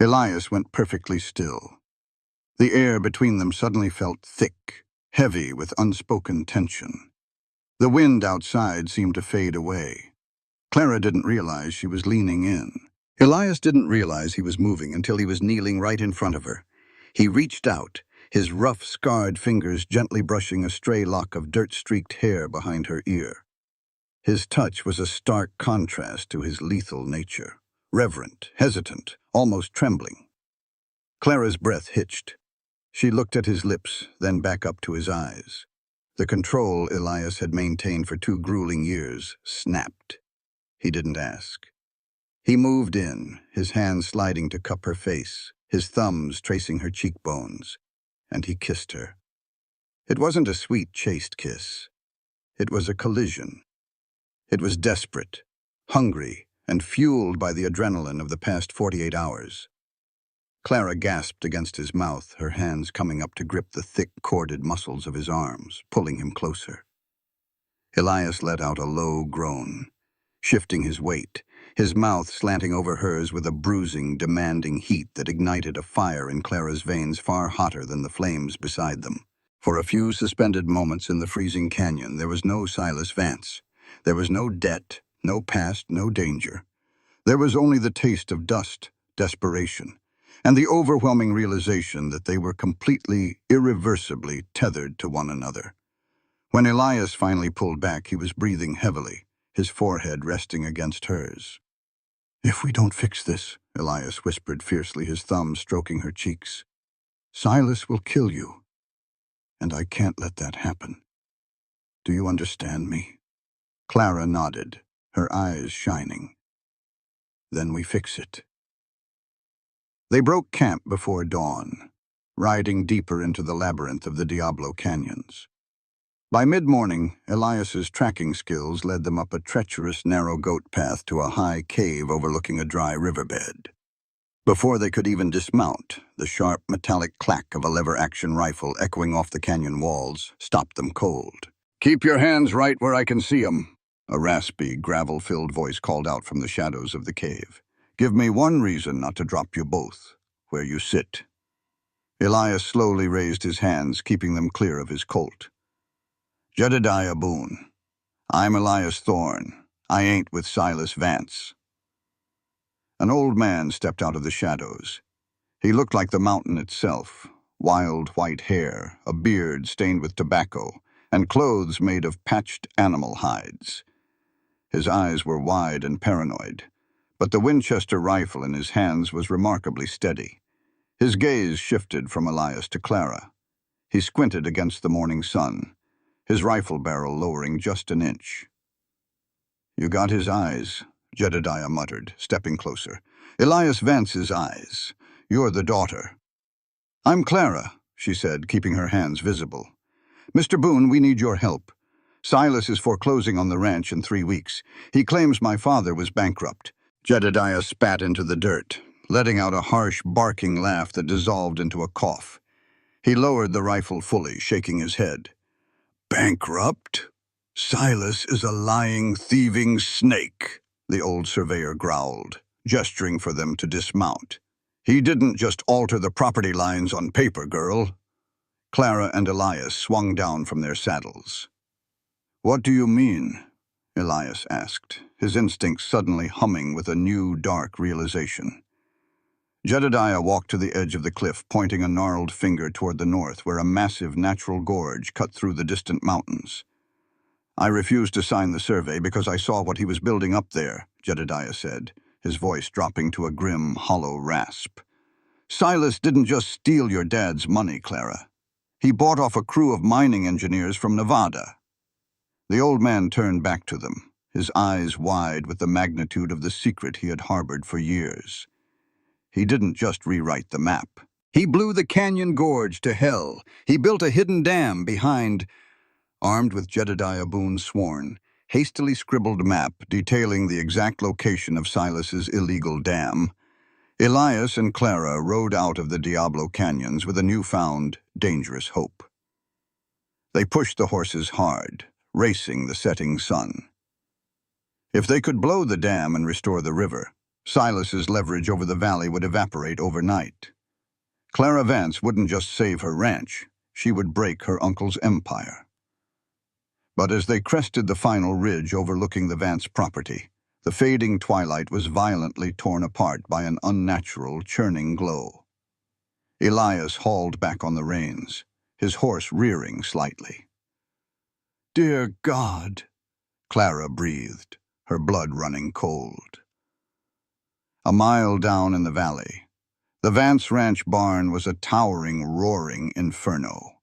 Elias went perfectly still. The air between them suddenly felt thick, heavy with unspoken tension. The wind outside seemed to fade away. Clara didn't realize she was leaning in. Elias didn't realize he was moving until he was kneeling right in front of her. He reached out, his rough, scarred fingers gently brushing a stray lock of dirt-streaked hair behind her ear. His touch was a stark contrast to his lethal nature, reverent, hesitant, almost trembling. Clara's breath hitched. She looked at his lips, then back up to his eyes. The control Elias had maintained for 2 grueling years snapped. He didn't ask. He moved in, his hands sliding to cup her face, his thumbs tracing her cheekbones, and he kissed her. It wasn't a sweet, chaste kiss. It was a collision. It was desperate, hungry, and fueled by the adrenaline of the past 48 hours. Clara gasped against his mouth, her hands coming up to grip the thick, corded muscles of his arms, pulling him closer. Elias let out a low groan, shifting his weight, his mouth slanting over hers with a bruising, demanding heat that ignited a fire in Clara's veins far hotter than the flames beside them. For a few suspended moments in the freezing canyon, there was no Silas Vance. There was no debt, no past, no danger. There was only the taste of dust, desperation, and the overwhelming realization that they were completely, irreversibly tethered to one another. When Elias finally pulled back, he was breathing heavily, his forehead resting against hers. "If we don't fix this," Elias whispered fiercely, his thumbs stroking her cheeks, "Silas will kill you, and I can't let that happen. Do you understand me?" Clara nodded, her eyes shining. "Then we fix it." They broke camp before dawn, riding deeper into the labyrinth of the Diablo Canyons. By mid-morning, Elias's tracking skills led them up a treacherous, narrow goat path to a high cave overlooking a dry riverbed. Before they could even dismount, the sharp, metallic clack of a lever-action rifle echoing off the canyon walls stopped them cold. "Keep your hands right where I can see 'em," a raspy, gravel-filled voice called out from the shadows of the cave. "Give me one reason not to drop you both, where you sit." Elias slowly raised his hands, keeping them clear of his Colt. "Jedediah Boone. I'm Elias Thorne. I ain't with Silas Vance." An old man stepped out of the shadows. He looked like the mountain itself, wild white hair, a beard stained with tobacco, and clothes made of patched animal hides. His eyes were wide and paranoid, but the Winchester rifle in his hands was remarkably steady. His gaze shifted from Elias to Clara. He squinted against the morning sun, his rifle barrel lowering just an inch. "You got his eyes," Jedediah muttered, stepping closer. "Elias Vance's eyes. You're the daughter." "I'm Clara," she said, keeping her hands visible. "Mr. Boone, we need your help. Silas is foreclosing on the ranch in 3 weeks. He claims my father was bankrupt." Jedediah spat into the dirt, letting out a harsh, barking laugh that dissolved into a cough. He lowered the rifle fully, shaking his head. "Bankrupt? Silas is a lying, thieving snake," the old surveyor growled, gesturing for them to dismount. "He didn't just alter the property lines on paper, girl." Clara and Elias swung down from their saddles. "What do you mean?" Elias asked, his instincts suddenly humming with a new, dark realization. Jedediah walked to the edge of the cliff, pointing a gnarled finger toward the north, where a massive natural gorge cut through the distant mountains. "I refused to sign the survey because I saw what he was building up there," Jedediah said, his voice dropping to a grim, hollow rasp. "Silas didn't just steal your dad's money, Clara. He bought off a crew of mining engineers from Nevada." The old man turned back to them, his eyes wide with the magnitude of the secret he had harbored for years. He didn't just rewrite the map. He blew the canyon gorge to hell. He built a hidden dam behind, armed with Jedediah Boone's sworn, hastily scribbled map detailing the exact location of Silas's illegal dam. Elias and Clara rode out of the Diablo Canyons with a newfound, dangerous hope. They pushed the horses hard, racing the setting sun. If they could blow the dam and restore the river, Silas's leverage over the valley would evaporate overnight. Clara Vance wouldn't just save her ranch, she would break her uncle's empire. But as they crested the final ridge overlooking the Vance property, the fading twilight was violently torn apart by an unnatural, churning glow. Elias hauled back on the reins, his horse rearing slightly. "Dear God," Clara breathed, her blood running cold. A mile down in the valley, the Vance Ranch barn was a towering, roaring inferno.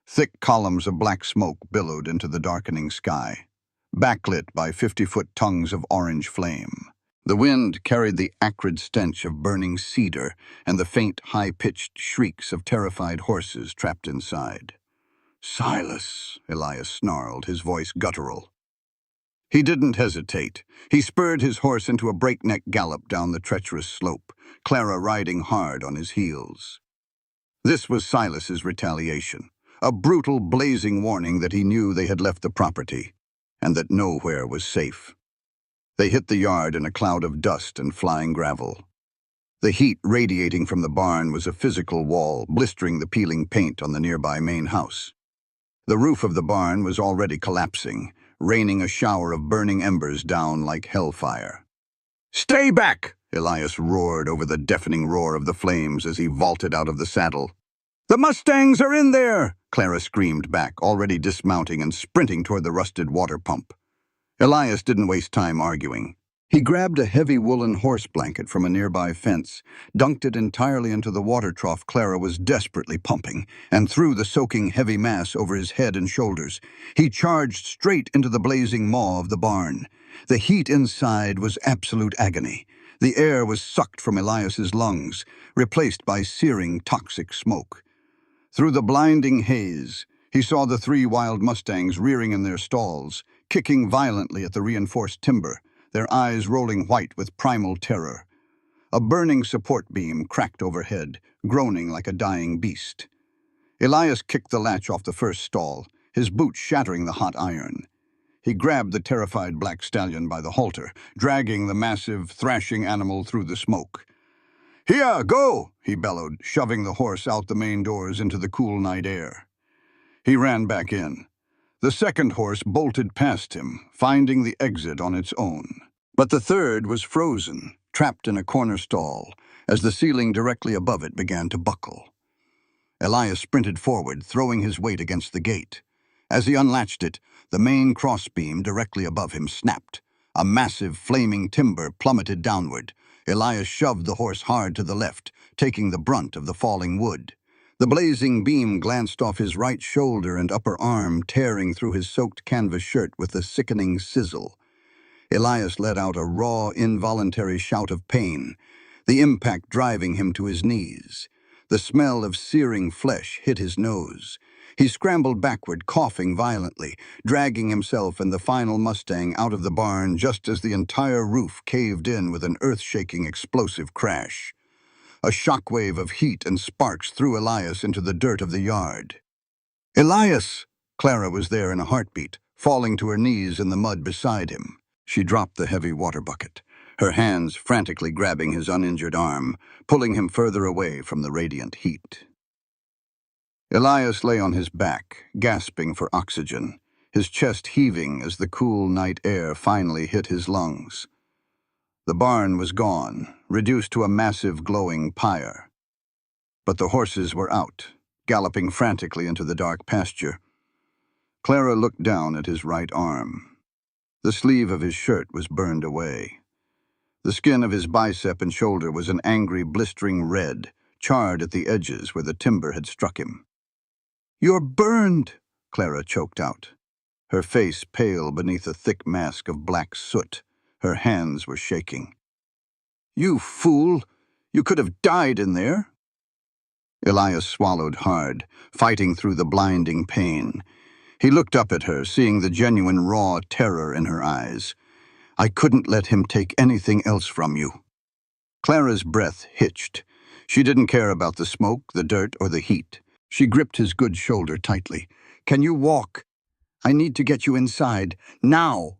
Thick columns of black smoke billowed into the darkening sky, backlit by 50-foot tongues of orange flame. The wind carried the acrid stench of burning cedar and the faint, high-pitched shrieks of terrified horses trapped inside. "Silas," Elias snarled, his voice guttural. He didn't hesitate. He spurred his horse into a breakneck gallop down the treacherous slope, Clara riding hard on his heels. This was Silas's retaliation, a brutal, blazing warning that he knew they had left the property, and that nowhere was safe. They hit the yard in a cloud of dust and flying gravel. The heat radiating from the barn was a physical wall, blistering the peeling paint on the nearby main house. The roof of the barn was already collapsing, raining a shower of burning embers down like hellfire. "Stay back!" Elias roared over the deafening roar of the flames as he vaulted out of the saddle. "The Mustangs are in there!" Clara screamed back, already dismounting and sprinting toward the rusted water pump. Elias didn't waste time arguing. He grabbed a heavy woolen horse blanket from a nearby fence, dunked it entirely into the water trough Clara was desperately pumping, and threw the soaking heavy mass over his head and shoulders. He charged straight into the blazing maw of the barn. The heat inside was absolute agony. The air was sucked from Elias's lungs, replaced by searing, toxic smoke. Through the blinding haze, he saw the 3 wild Mustangs rearing in their stalls, kicking violently at the reinforced timber, their eyes rolling white with primal terror. A burning support beam cracked overhead, groaning like a dying beast. Elias kicked the latch off the first stall, his boot shattering the hot iron. He grabbed the terrified black stallion by the halter, dragging the massive, thrashing animal through the smoke. "Here, go!" he bellowed, shoving the horse out the main doors into the cool night air. He ran back in. The second horse bolted past him, finding the exit on its own. But the third was frozen, trapped in a corner stall, as the ceiling directly above it began to buckle. Elias sprinted forward, throwing his weight against the gate. As he unlatched it, the main crossbeam directly above him snapped. A massive, flaming timber plummeted downward. Elias shoved the horse hard to the left, taking the brunt of the falling wood. The blazing beam glanced off his right shoulder and upper arm, tearing through his soaked canvas shirt with a sickening sizzle. Elias let out a raw, involuntary shout of pain, the impact driving him to his knees. The smell of searing flesh hit his nose. He scrambled backward, coughing violently, dragging himself and the final Mustang out of the barn just as the entire roof caved in with an earth-shaking explosive crash. A shockwave of heat and sparks threw Elias into the dirt of the yard. "Elias!" Clara was there in a heartbeat, falling to her knees in the mud beside him. She dropped the heavy water bucket, her hands frantically grabbing his uninjured arm, pulling him further away from the radiant heat. Elias lay on his back, gasping for oxygen, his chest heaving as the cool night air finally hit his lungs. The barn was gone, reduced to a massive glowing pyre. But the horses were out, galloping frantically into the dark pasture. Clara looked down at his right arm. The sleeve of his shirt was burned away. The skin of his bicep and shoulder was an angry, blistering red, charred at the edges where the timber had struck him. "You're burned," Clara choked out, her face pale beneath a thick mask of black soot. Her hands were shaking. "You fool! You could have died in there." Elias swallowed hard, fighting through the blinding pain. He looked up at her, seeing the genuine raw terror in her eyes. "I couldn't let him take anything else from you." Clara's breath hitched. She didn't care about the smoke, the dirt, or the heat. She gripped his good shoulder tightly. "Can you walk? I need to get you inside, now."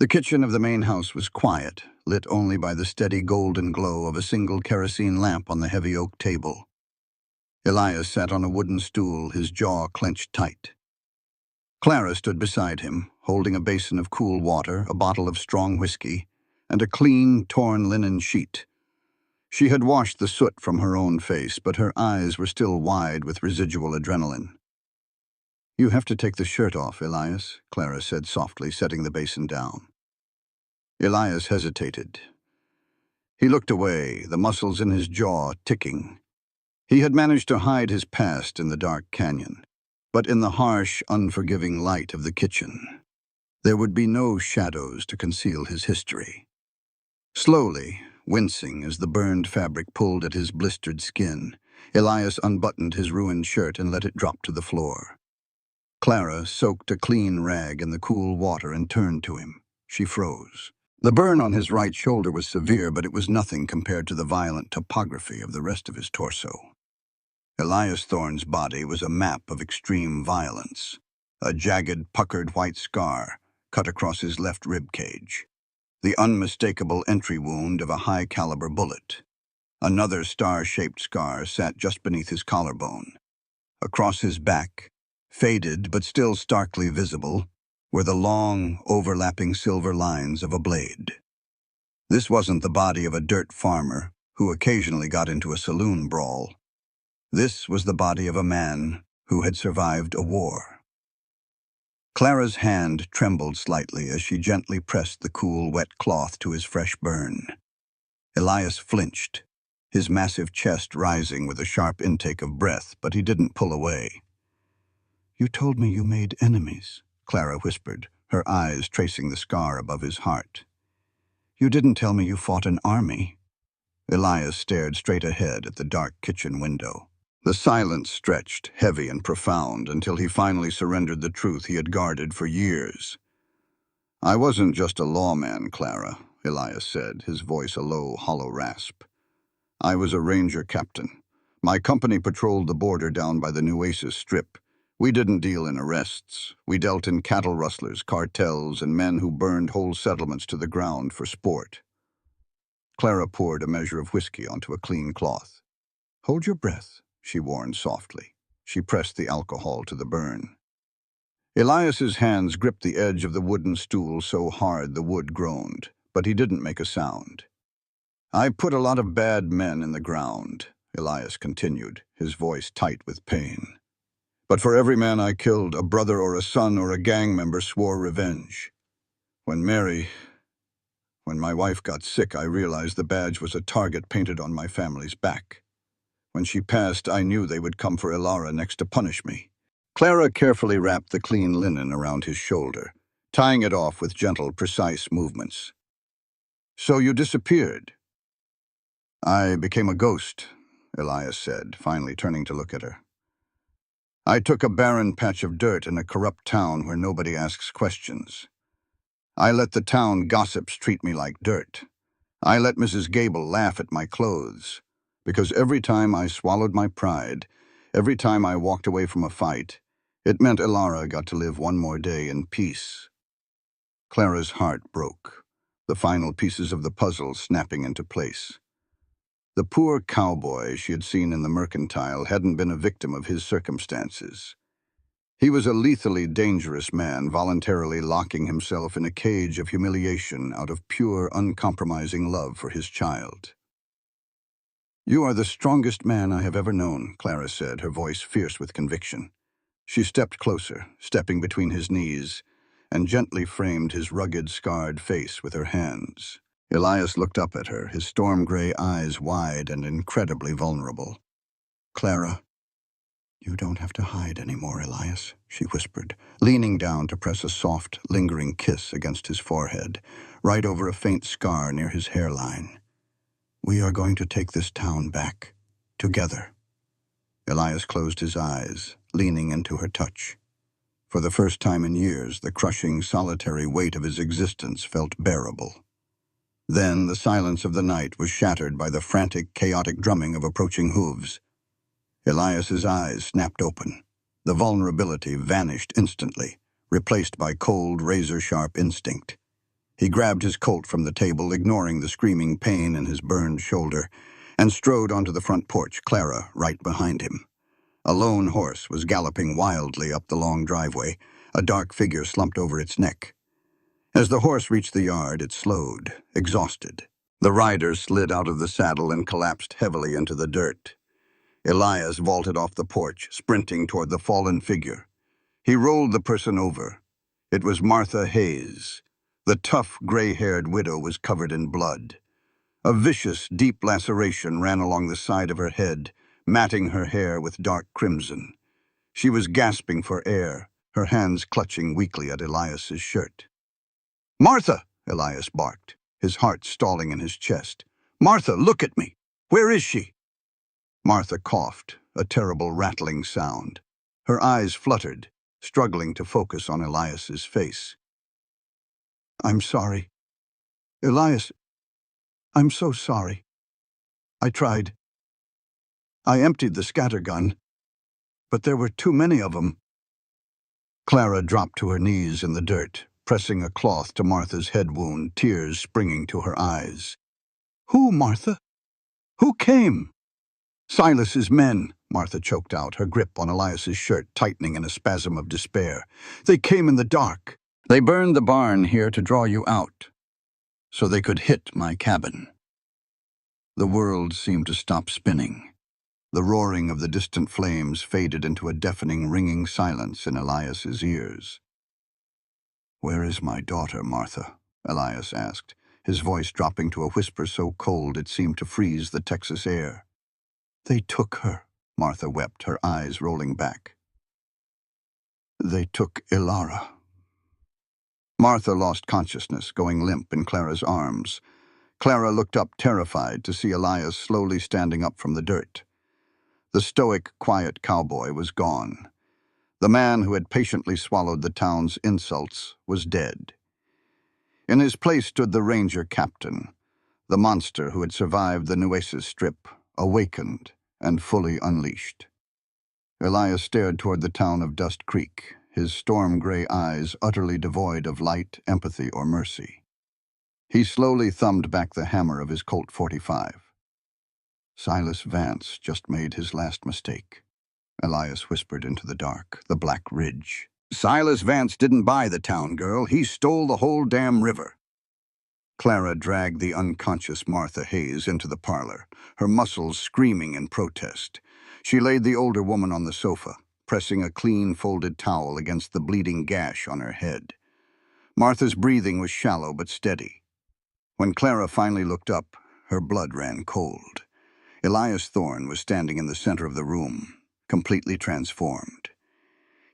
The kitchen of the main house was quiet, lit only by the steady golden glow of a single kerosene lamp on the heavy oak table. Elias sat on a wooden stool, his jaw clenched tight. Clara stood beside him, holding a basin of cool water, a bottle of strong whiskey, and a clean, torn linen sheet. She had washed the soot from her own face, but her eyes were still wide with residual adrenaline. "You have to take the shirt off, Elias," Clara said softly, setting the basin down. Elias hesitated. He looked away, the muscles in his jaw ticking. He had managed to hide his past in the dark canyon, but in the harsh, unforgiving light of the kitchen, there would be no shadows to conceal his history. Slowly, wincing as the burned fabric pulled at his blistered skin, Elias unbuttoned his ruined shirt and let it drop to the floor. Clara soaked a clean rag in the cool water and turned to him. She froze. The burn on his right shoulder was severe, but it was nothing compared to the violent topography of the rest of his torso. Elias Thorne's body was a map of extreme violence, a jagged, puckered white scar cut across his left rib cage, the unmistakable entry wound of a high-caliber bullet. Another star-shaped scar sat just beneath his collarbone. Across his back, faded but still starkly visible, were the long, overlapping silver lines of a blade. This wasn't the body of a dirt farmer who occasionally got into a saloon brawl. This was the body of a man who had survived a war. Clara's hand trembled slightly as she gently pressed the cool, wet cloth to his fresh burn. Elias flinched, his massive chest rising with a sharp intake of breath, but he didn't pull away. "You told me you made enemies," Clara whispered, her eyes tracing the scar above his heart. "You didn't tell me you fought an army." Elias stared straight ahead at the dark kitchen window. The silence stretched, heavy and profound, until he finally surrendered the truth he had guarded for years. "I wasn't just a lawman, Clara," Elias said, his voice a low, hollow rasp. "I was a ranger captain. My company patrolled the border down by the Nueces Strip. We didn't deal in arrests. We dealt in cattle rustlers, cartels, and men who burned whole settlements to the ground for sport." Clara poured a measure of whiskey onto a clean cloth. "Hold your breath," she warned softly. She pressed the alcohol to the burn. Elias's hands gripped the edge of the wooden stool so hard the wood groaned, but he didn't make a sound. "I put a lot of bad men in the ground," Elias continued, his voice tight with pain. "But for every man I killed, a brother or a son or a gang member swore revenge. When my wife got sick, I realized the badge was a target painted on my family's back. When she passed, I knew they would come for Ilara next to punish me." Clara carefully wrapped the clean linen around his shoulder, tying it off with gentle, precise movements. "So you disappeared?" "I became a ghost," Elias said, finally turning to look at her. "I took a barren patch of dirt in a corrupt town where nobody asks questions. I let the town gossips treat me like dirt. I let Mrs. Gable laugh at my clothes, because every time I swallowed my pride, every time I walked away from a fight, it meant Ilara got to live one more day in peace." Clara's heart broke, the final pieces of the puzzle snapping into place. The poor cowboy she had seen in the mercantile hadn't been a victim of his circumstances. He was a lethally dangerous man, voluntarily locking himself in a cage of humiliation out of pure, uncompromising love for his child. "You are the strongest man I have ever known," Clara said, her voice fierce with conviction. She stepped closer, stepping between his knees, and gently framed his rugged, scarred face with her hands. Elias looked up at her, his storm-gray eyes wide and incredibly vulnerable. "Clara, you don't have to hide anymore, Elias," she whispered, leaning down to press a soft, lingering kiss against his forehead, right over a faint scar near his hairline. "We are going to take this town back, together." Elias closed his eyes, leaning into her touch. For the first time in years, the crushing, solitary weight of his existence felt bearable. Then the silence of the night was shattered by the frantic, chaotic drumming of approaching hooves. Elias's eyes snapped open. The vulnerability vanished instantly, replaced by cold, razor-sharp instinct. He grabbed his Colt from the table, ignoring the screaming pain in his burned shoulder, and strode onto the front porch, Clara right behind him. A lone horse was galloping wildly up the long driveway, a dark figure slumped over its neck. As the horse reached the yard, it slowed, exhausted. The rider slid out of the saddle and collapsed heavily into the dirt. Elias vaulted off the porch, sprinting toward the fallen figure. He rolled the person over. It was Martha Hayes. The tough, gray-haired widow was covered in blood. A vicious, deep laceration ran along the side of her head, matting her hair with dark crimson. She was gasping for air, her hands clutching weakly at Elias's shirt. "Martha!" Elias barked, his heart stalling in his chest. "Martha, look at me! Where is she?" Martha coughed, a terrible rattling sound. Her eyes fluttered, struggling to focus on Elias's face. "I'm sorry. Elias, I'm so sorry. I tried. I emptied the scattergun, but there were too many of them." Clara dropped to her knees in the dirt, pressing a cloth to Martha's head wound, tears springing to her eyes. "Who, Martha? Who came?" "Silas's men," Martha choked out, her grip on Elias's shirt tightening in a spasm of despair. "They came in the dark. They burned the barn here to draw you out, so they could hit my cabin." The world seemed to stop spinning. The roaring of the distant flames faded into a deafening, ringing silence in Elias's ears. "Where is my daughter, Martha?" Elias asked, his voice dropping to a whisper so cold it seemed to freeze the Texas air. "They took her," Martha wept, her eyes rolling back. "They took Ilara." Martha lost consciousness, going limp in Clara's arms. Clara looked up terrified to see Elias slowly standing up from the dirt. The stoic, quiet cowboy was gone. The man who had patiently swallowed the town's insults was dead. In his place stood the ranger captain, the monster who had survived the Nueces Strip, awakened and fully unleashed. Elias stared toward the town of Dust Creek, his storm-gray eyes utterly devoid of light, empathy, or mercy. He slowly thumbed back the hammer of his Colt 45. Silas Vance just made his last mistake, Elias whispered into the dark, the Black Ridge. "Silas Vance didn't buy the town, girl. He stole the whole damn river." Clara dragged the unconscious Martha Hayes into the parlor, her muscles screaming in protest. She laid the older woman on the sofa, pressing a clean, folded towel against the bleeding gash on her head. Martha's breathing was shallow but steady. When Clara finally looked up, her blood ran cold. Elias Thorne was standing in the center of the room, completely transformed.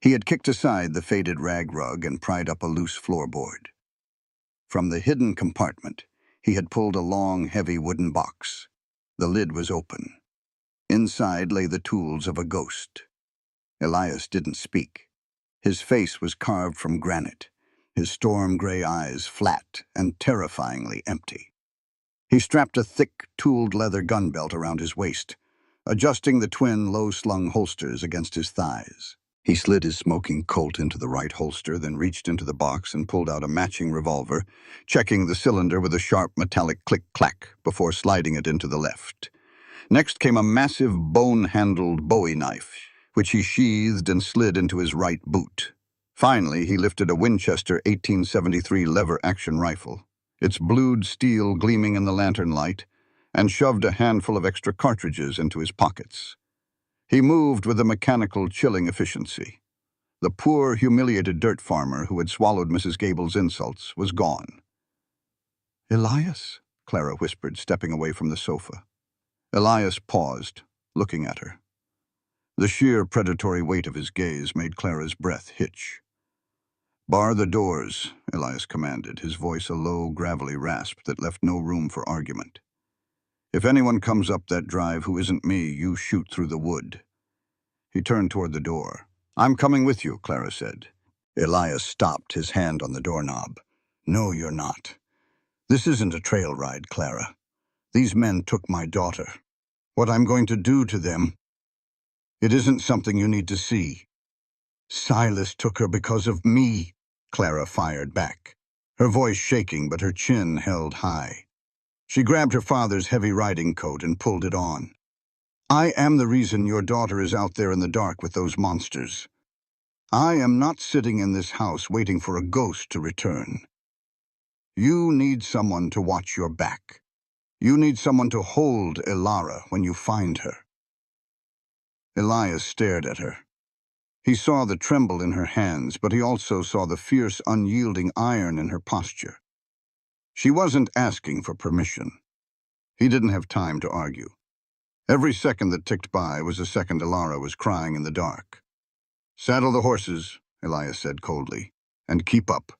He had kicked aside the faded rag rug and pried up a loose floorboard. From the hidden compartment, he had pulled a long, heavy wooden box. The lid was open. Inside lay the tools of a ghost. Elias didn't speak. His face was carved from granite, his storm-gray eyes flat and terrifyingly empty. He strapped a thick, tooled leather gun belt around his waist, adjusting the twin low-slung holsters against his thighs. He slid his smoking Colt into the right holster, then reached into the box and pulled out a matching revolver, checking the cylinder with a sharp metallic click-clack before sliding it into the left. Next came a massive bone-handled Bowie knife, which he sheathed and slid into his right boot. Finally, he lifted a Winchester 1873 lever-action rifle, its blued steel gleaming in the lantern light, and shoved a handful of extra cartridges into his pockets. He moved with a mechanical, chilling efficiency. The poor, humiliated dirt farmer who had swallowed Mrs. Gable's insults was gone. "Elias," Clara whispered, stepping away from the sofa. Elias paused, looking at her. The sheer predatory weight of his gaze made Clara's breath hitch. "Bar the doors," Elias commanded, his voice a low, gravelly rasp that left no room for argument. "If anyone comes up that drive who isn't me, you shoot through the wood." He turned toward the door. "I'm coming with you," Clara said. Elias stopped, his hand on the doorknob. "No, you're not. This isn't a trail ride, Clara. These men took my daughter. What I'm going to do to them, it isn't something you need to see." "Silas took her because of me," Clara fired back. her voice shaking but her chin held high. She grabbed her father's heavy riding coat and pulled it on. "I am the reason your daughter is out there in the dark with those monsters. I am not sitting in this house waiting for a ghost to return. You need someone to watch your back. You need someone to hold Ilara when you find her." Elias stared at her. He saw the tremble in her hands, but he also saw the fierce, unyielding iron in her posture. She wasn't asking for permission. He didn't have time to argue. Every second that ticked by was a second Ilara was crying in the dark. "Saddle the horses," Elias said coldly, "and keep up."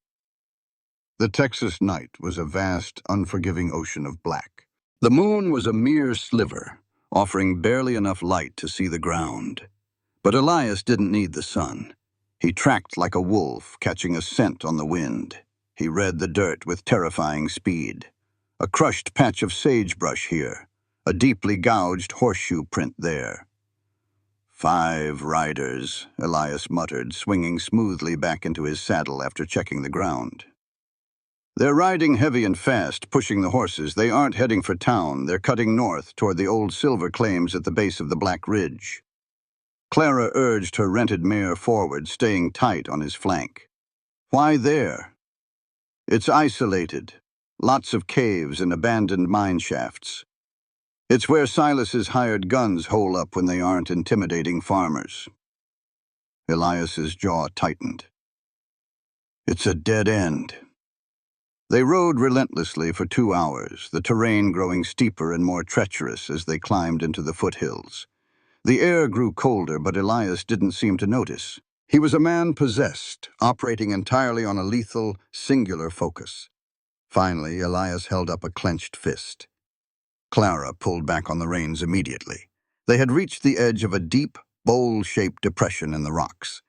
The Texas night was a vast, unforgiving ocean of black. The moon was a mere sliver, offering barely enough light to see the ground. But Elias didn't need the sun. He tracked like a wolf, catching a scent on the wind. He read the dirt with terrifying speed. A crushed patch of sagebrush here, a deeply gouged horseshoe print there. 5 riders, Elias muttered, swinging smoothly back into his saddle after checking the ground. "They're riding heavy and fast, pushing the horses. They aren't heading for town. They're cutting north toward the old silver claims at the base of the Black Ridge." Clara urged her rented mare forward, staying tight on his flank. "Why there?" "It's isolated. Lots of caves and abandoned mine shafts. It's where Silas's hired guns hole up when they aren't intimidating farmers." Elias's jaw tightened. "It's a dead end." They rode relentlessly for 2 hours, the terrain growing steeper and more treacherous as they climbed into the foothills. The air grew colder, but Elias didn't seem to notice. He was a man possessed, operating entirely on a lethal, singular focus. Finally, Elias held up a clenched fist. Clara pulled back on the reins immediately. They had reached the edge of a deep, bowl-shaped depression in the rocks.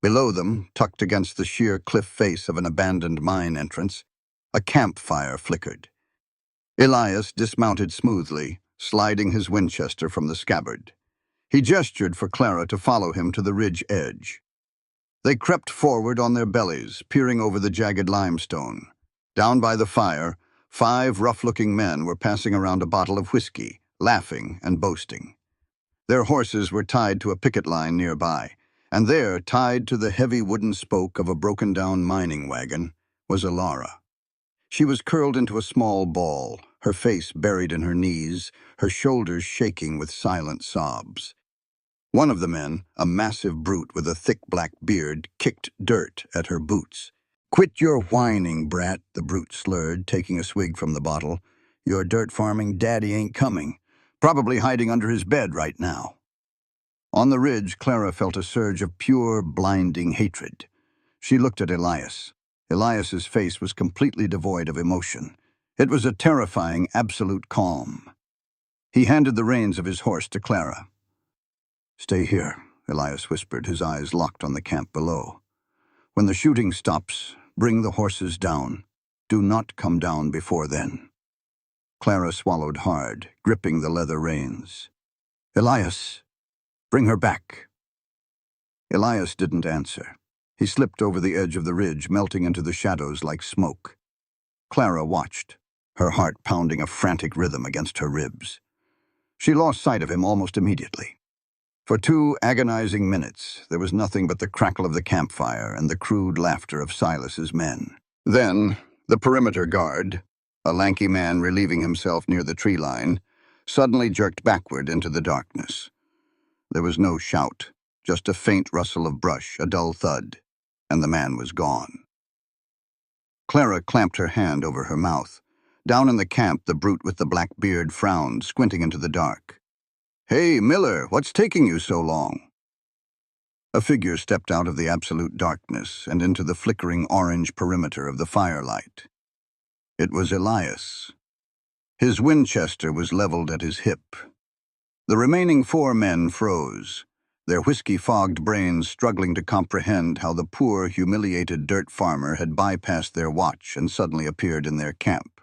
Below them, tucked against the sheer cliff face of an abandoned mine entrance, a campfire flickered. Elias dismounted smoothly, sliding his Winchester from the scabbard. He gestured for Clara to follow him to the ridge edge. They crept forward on their bellies, peering over the jagged limestone. Down by the fire, 5 rough-looking men were passing around a bottle of whiskey, laughing and boasting. Their horses were tied to a picket line nearby, and there, tied to the heavy wooden spoke of a broken-down mining wagon, was Ilara. She was curled into a small ball, her face buried in her knees, her shoulders shaking with silent sobs. One of the men, a massive brute with a thick black beard, kicked dirt at her boots. "Quit your whining, brat," the brute slurred, taking a swig from the bottle. "Your dirt farming daddy ain't coming. Probably hiding under his bed right now." On the ridge, Clara felt a surge of pure, blinding hatred. She looked at Elias. Elias's face was completely devoid of emotion. It was a terrifying, absolute calm. He handed the reins of his horse to Clara. "Stay here," Elias whispered, his eyes locked on the camp below. "When the shooting stops, bring the horses down. Do not come down before then." Clara swallowed hard, gripping the leather reins. "Elias, bring her back." Elias didn't answer. He slipped over the edge of the ridge, melting into the shadows like smoke. Clara watched, her heart pounding a frantic rhythm against her ribs. She lost sight of him almost immediately. For 2 agonizing minutes, there was nothing but the crackle of the campfire and the crude laughter of Silas's men. Then, the perimeter guard, a lanky man relieving himself near the tree line, suddenly jerked backward into the darkness. There was no shout, just a faint rustle of brush, a dull thud, and the man was gone. Clara clamped her hand over her mouth. Down in the camp, the brute with the black beard frowned, squinting into the dark. "Hey, Miller, what's taking you so long?" A figure stepped out of the absolute darkness and into the flickering orange perimeter of the firelight. It was Elias. His Winchester was leveled at his hip. The remaining 4 men froze, their whiskey-fogged brains struggling to comprehend how the poor, humiliated dirt farmer had bypassed their watch and suddenly appeared in their camp.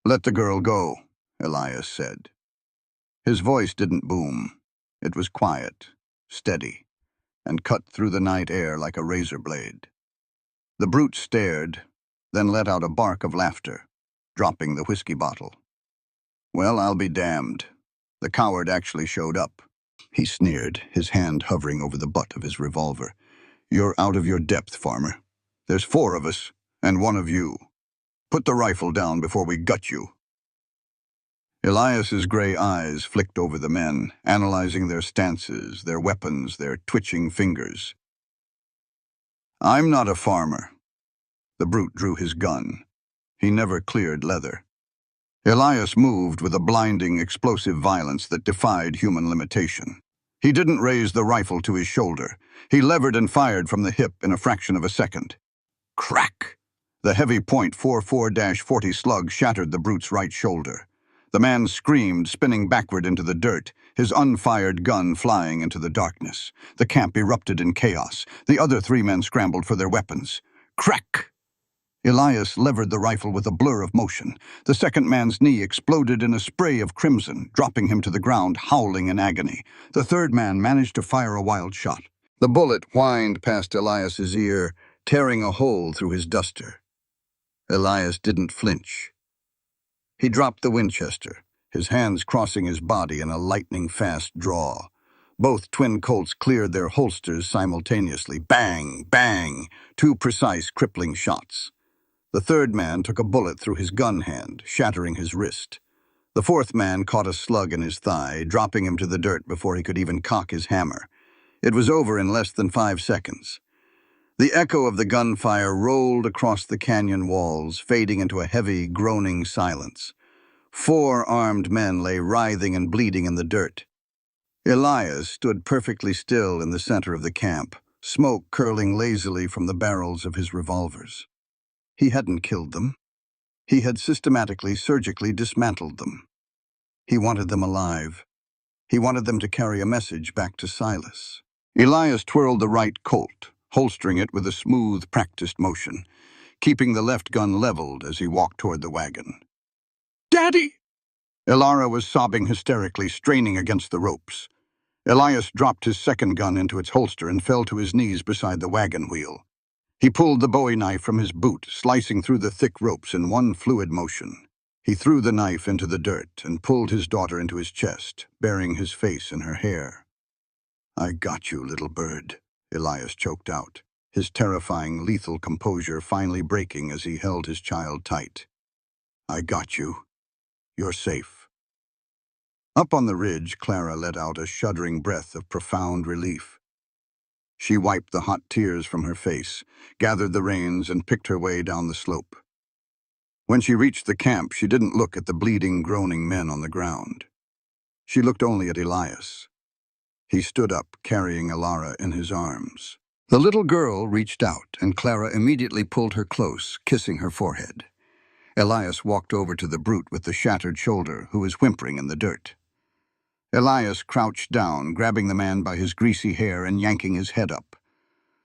"Let the girl go," Elias said. His voice didn't boom. It was quiet, steady, and cut through the night air like a razor blade. The brute stared, then let out a bark of laughter, dropping the whiskey bottle. "Well, I'll be damned. The coward actually showed up," he sneered, his hand hovering over the butt of his revolver. "You're out of your depth, farmer. There's 4 of us, and 1 of you. Put the rifle down before we gut you." Elias's gray eyes flicked over the men, analyzing their stances, their weapons, their twitching fingers. "I'm not a farmer." The brute drew his gun. He never cleared leather. Elias moved with a blinding, explosive violence that defied human limitation. He didn't raise the rifle to his shoulder. He levered and fired from the hip in a fraction of a second. Crack! The heavy .44-40 slug shattered the brute's right shoulder. The man screamed, spinning backward into the dirt, his unfired gun flying into the darkness. The camp erupted in chaos. The other 3 men scrambled for their weapons. Crack! Elias levered the rifle with a blur of motion. The second man's knee exploded in a spray of crimson, dropping him to the ground, howling in agony. The third man managed to fire a wild shot. The bullet whined past Elias's ear, tearing a hole through his duster. Elias didn't flinch. He dropped the Winchester, his hands crossing his body in a lightning-fast draw. Both twin Colts cleared their holsters simultaneously. Bang! Bang! 2 precise, crippling shots. The third man took a bullet through his gun hand, shattering his wrist. The fourth man caught a slug in his thigh, dropping him to the dirt before he could even cock his hammer. It was over in less than 5 seconds. The echo of the gunfire rolled across the canyon walls, fading into a heavy, groaning silence. 4 armed men lay writhing and bleeding in the dirt. Elias stood perfectly still in the center of the camp, smoke curling lazily from the barrels of his revolvers. He hadn't killed them. He had systematically, surgically dismantled them. He wanted them alive. He wanted them to carry a message back to Silas. Elias twirled the right Colt, holstering it with a smooth, practiced motion, keeping the left gun leveled as he walked toward the wagon. "Daddy!" Elara was sobbing hysterically, straining against the ropes. Elias dropped his second gun into its holster and fell to his knees beside the wagon wheel. He pulled the Bowie knife from his boot, slicing through the thick ropes in one fluid motion. He threw the knife into the dirt and pulled his daughter into his chest, burying his face in her hair. "I got you, little bird," Elias choked out, his terrifying, lethal composure finally breaking as he held his child tight. "I got you. You're safe." Up on the ridge, Clara let out a shuddering breath of profound relief. She wiped the hot tears from her face, gathered the reins, and picked her way down the slope. When she reached the camp, she didn't look at the bleeding, groaning men on the ground. She looked only at Elias. He stood up, carrying Elara in his arms. The little girl reached out, and Clara immediately pulled her close, kissing her forehead. Elias walked over to the brute with the shattered shoulder, who was whimpering in the dirt. Elias crouched down, grabbing the man by his greasy hair and yanking his head up.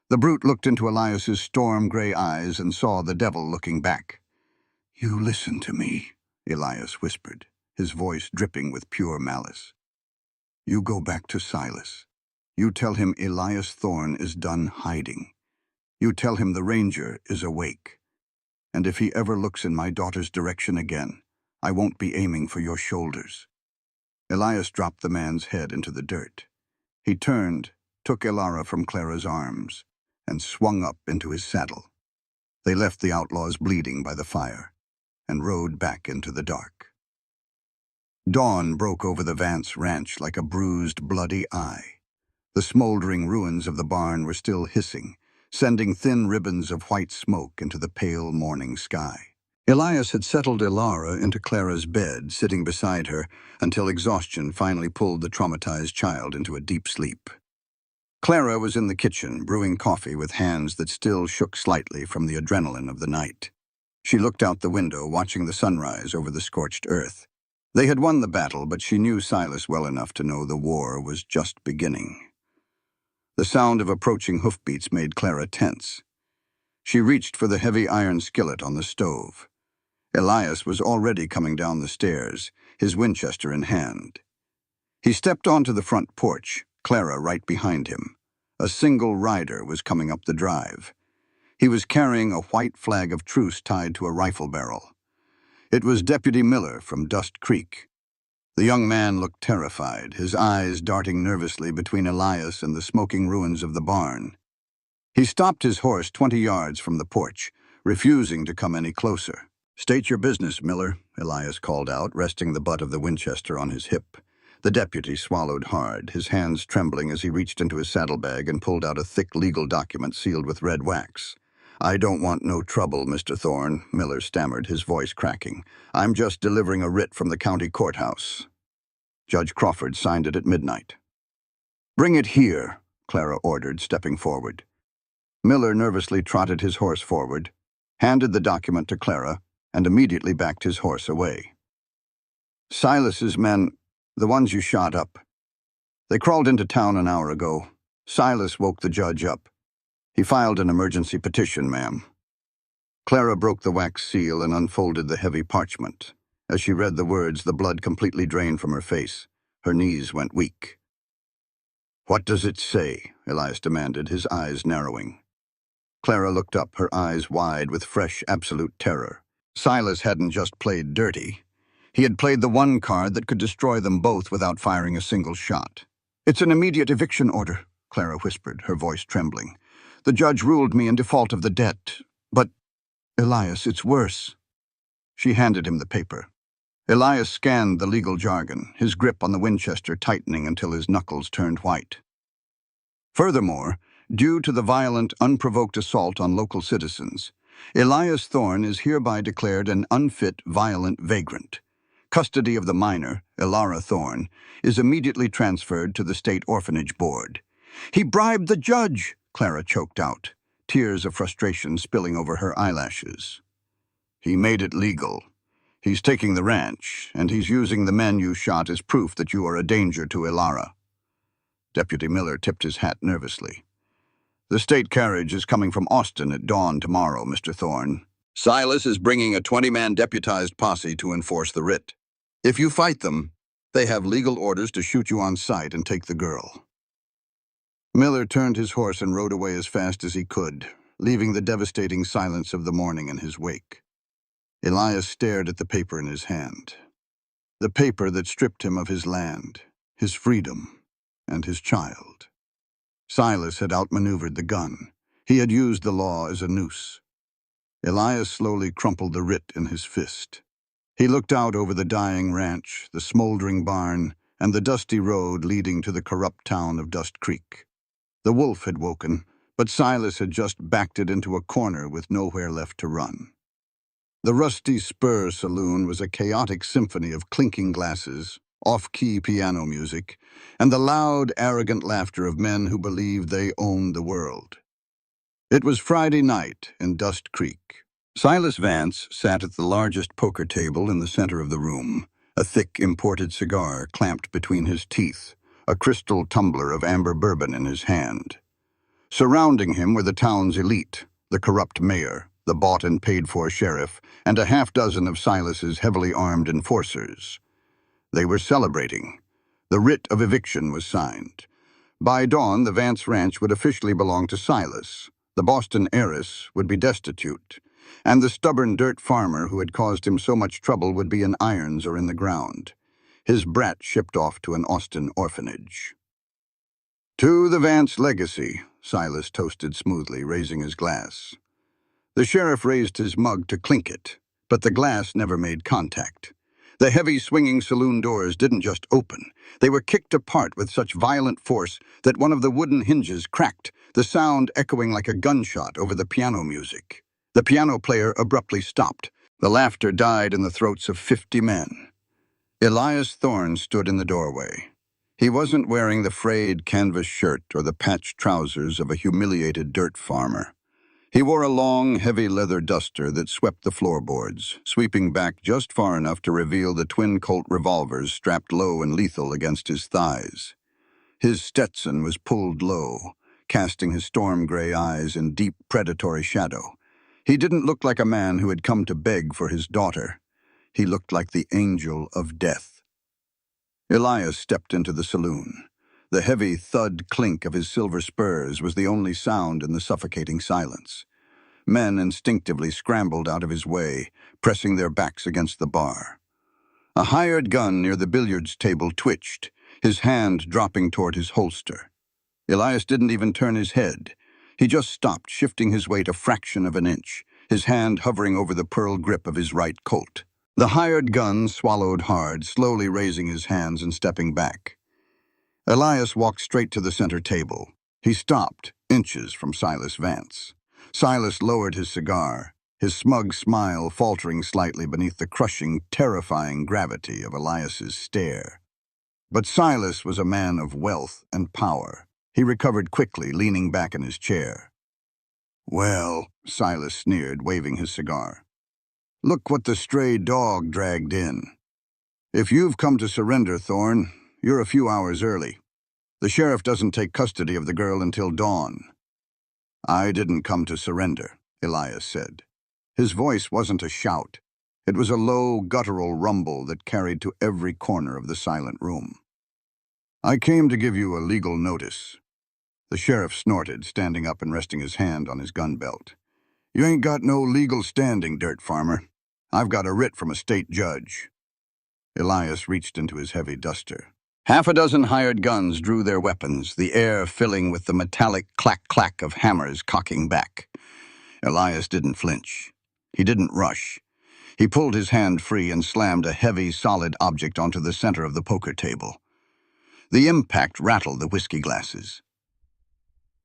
The brute looked into Elias's storm-gray eyes and saw the devil looking back. "You listen to me," Elias whispered, his voice dripping with pure malice. "You go back to Silas. You tell him Elias Thorne is done hiding. You tell him the ranger is awake. And if he ever looks in my daughter's direction again, I won't be aiming for your shoulders." Elias dropped the man's head into the dirt. He turned, took Elara from Clara's arms, and swung up into his saddle. They left the outlaws bleeding by the fire and rode back into the dark. Dawn broke over the Vance ranch like a bruised, bloody eye. The smoldering ruins of the barn were still hissing, sending thin ribbons of white smoke into the pale morning sky. Elias had settled Elara into Clara's bed, sitting beside her, until exhaustion finally pulled the traumatized child into a deep sleep. Clara was in the kitchen, brewing coffee with hands that still shook slightly from the adrenaline of the night. She looked out the window, watching the sunrise over the scorched earth. They had won the battle, but she knew Silas well enough to know the war was just beginning. The sound of approaching hoofbeats made Clara tense. She reached for the heavy iron skillet on the stove. Elias was already coming down the stairs, his Winchester in hand. He stepped onto the front porch, Clara right behind him. A single rider was coming up the drive. He was carrying a white flag of truce tied to a rifle barrel. It was Deputy Miller from Dust Creek. The young man looked terrified, his eyes darting nervously between Elias and the smoking ruins of the barn. He stopped his horse 20 yards from the porch, refusing to come any closer. "State your business, Miller," Elias called out, resting the butt of the Winchester on his hip. The deputy swallowed hard, his hands trembling as he reached into his saddlebag and pulled out a thick legal document sealed with red wax. "I don't want no trouble, Mr. Thorne," Miller stammered, his voice cracking. "I'm just delivering a writ from the county courthouse." Judge Crawford signed it at midnight. "Bring it here," Clara ordered, stepping forward. Miller nervously trotted his horse forward, handed the document to Clara, and immediately backed his horse away. "Silas's men, the ones you shot up. They crawled into town an hour ago. Silas woke the judge up. He filed an emergency petition, ma'am." Clara broke the wax seal and unfolded the heavy parchment. As she read the words, the blood completely drained from her face. Her knees went weak. "What does it say?" Elias demanded, his eyes narrowing. Clara looked up, her eyes wide with fresh, absolute terror. Silas hadn't just played dirty. He had played the one card that could destroy them both without firing a single shot. "It's an immediate eviction order," Clara whispered, her voice trembling. "The judge ruled me in default of the debt. But, Elias, it's worse." She handed him the paper. Elias scanned the legal jargon, his grip on the Winchester tightening until his knuckles turned white. "Furthermore, due to the violent, unprovoked assault on local citizens, Elias Thorne is hereby declared an unfit, violent vagrant. Custody of the minor, Elara Thorne, is immediately transferred to the State Orphanage Board." "He bribed the judge," Clara choked out, tears of frustration spilling over her eyelashes. "He made it legal. He's taking the ranch, and he's using the men you shot as proof that you are a danger to Elara." Deputy Miller tipped his hat nervously. "The state carriage is coming from Austin at dawn tomorrow, Mr. Thorne. Silas is bringing a 20-man deputized posse to enforce the writ. If you fight them, they have legal orders to shoot you on sight and take the girl." Miller turned his horse and rode away as fast as he could, leaving the devastating silence of the morning in his wake. Elias stared at the paper in his hand. The paper that stripped him of his land, his freedom, and his child. Silas had outmaneuvered the gun. He had used the law as a noose. Elias slowly crumpled the writ in his fist. He looked out over the dying ranch, the smoldering barn, and the dusty road leading to the corrupt town of Dust Creek. The wolf had woken, but Silas had just backed it into a corner with nowhere left to run. The Rusty Spur Saloon was a chaotic symphony of clinking glasses, off-key piano music, and the loud, arrogant laughter of men who believed they owned the world. It was Friday night in Dust Creek. Silas Vance sat at the largest poker table in the center of the room, a thick imported cigar clamped between his teeth, a crystal tumbler of amber bourbon in his hand. Surrounding him were the town's elite, the corrupt mayor, the bought and paid-for sheriff, and a half-dozen of Silas's heavily armed enforcers. They were celebrating. The writ of eviction was signed. By dawn, the Vance Ranch would officially belong to Silas. The Boston heiress would be destitute, and the stubborn dirt farmer who had caused him so much trouble would be in irons or in the ground. His brat shipped off to an Austin orphanage. "To the Vance legacy," Silas toasted smoothly, raising his glass. The sheriff raised his mug to clink it, but the glass never made contact. The heavy swinging saloon doors didn't just open. They were kicked apart with such violent force that one of the wooden hinges cracked, the sound echoing like a gunshot over the piano music. The piano player abruptly stopped. The laughter died in the throats of 50 men. Elias Thorne stood in the doorway. He wasn't wearing the frayed canvas shirt or the patched trousers of a humiliated dirt farmer. He wore a long, heavy leather duster that swept the floorboards, sweeping back just far enough to reveal the twin Colt revolvers strapped low and lethal against his thighs. His Stetson was pulled low, casting his storm-gray eyes in deep, predatory shadow. He didn't look like a man who had come to beg for his daughter. He looked like the angel of death. Elias stepped into the saloon. The heavy thud clink of his silver spurs was the only sound in the suffocating silence. Men instinctively scrambled out of his way, pressing their backs against the bar. A hired gun near the billiards table twitched, his hand dropping toward his holster. Elias didn't even turn his head. He just stopped, shifting his weight a fraction of an inch, his hand hovering over the pearl grip of his right Colt. The hired gun swallowed hard, slowly raising his hands and stepping back. Elias walked straight to the center table. He stopped, inches from Silas Vance. Silas lowered his cigar, his smug smile faltering slightly beneath the crushing, terrifying gravity of Elias's stare. But Silas was a man of wealth and power. He recovered quickly, leaning back in his chair. "Well," Silas sneered, waving his cigar, "look what the stray dog dragged in. If you've come to surrender, Thorne, you're a few hours early. The sheriff doesn't take custody of the girl until dawn." "I didn't come to surrender," Elias said. His voice wasn't a shout. It was a low, guttural rumble that carried to every corner of the silent room. "I came to give you a legal notice." The sheriff snorted, standing up and resting his hand on his gun belt. "You ain't got no legal standing, dirt farmer. I've got a writ from a state judge." Elias reached into his heavy duster. Half a dozen hired guns drew their weapons, the air filling with the metallic clack-clack of hammers cocking back. Elias didn't flinch. He didn't rush. He pulled his hand free and slammed a heavy, solid object onto the center of the poker table. The impact rattled the whiskey glasses.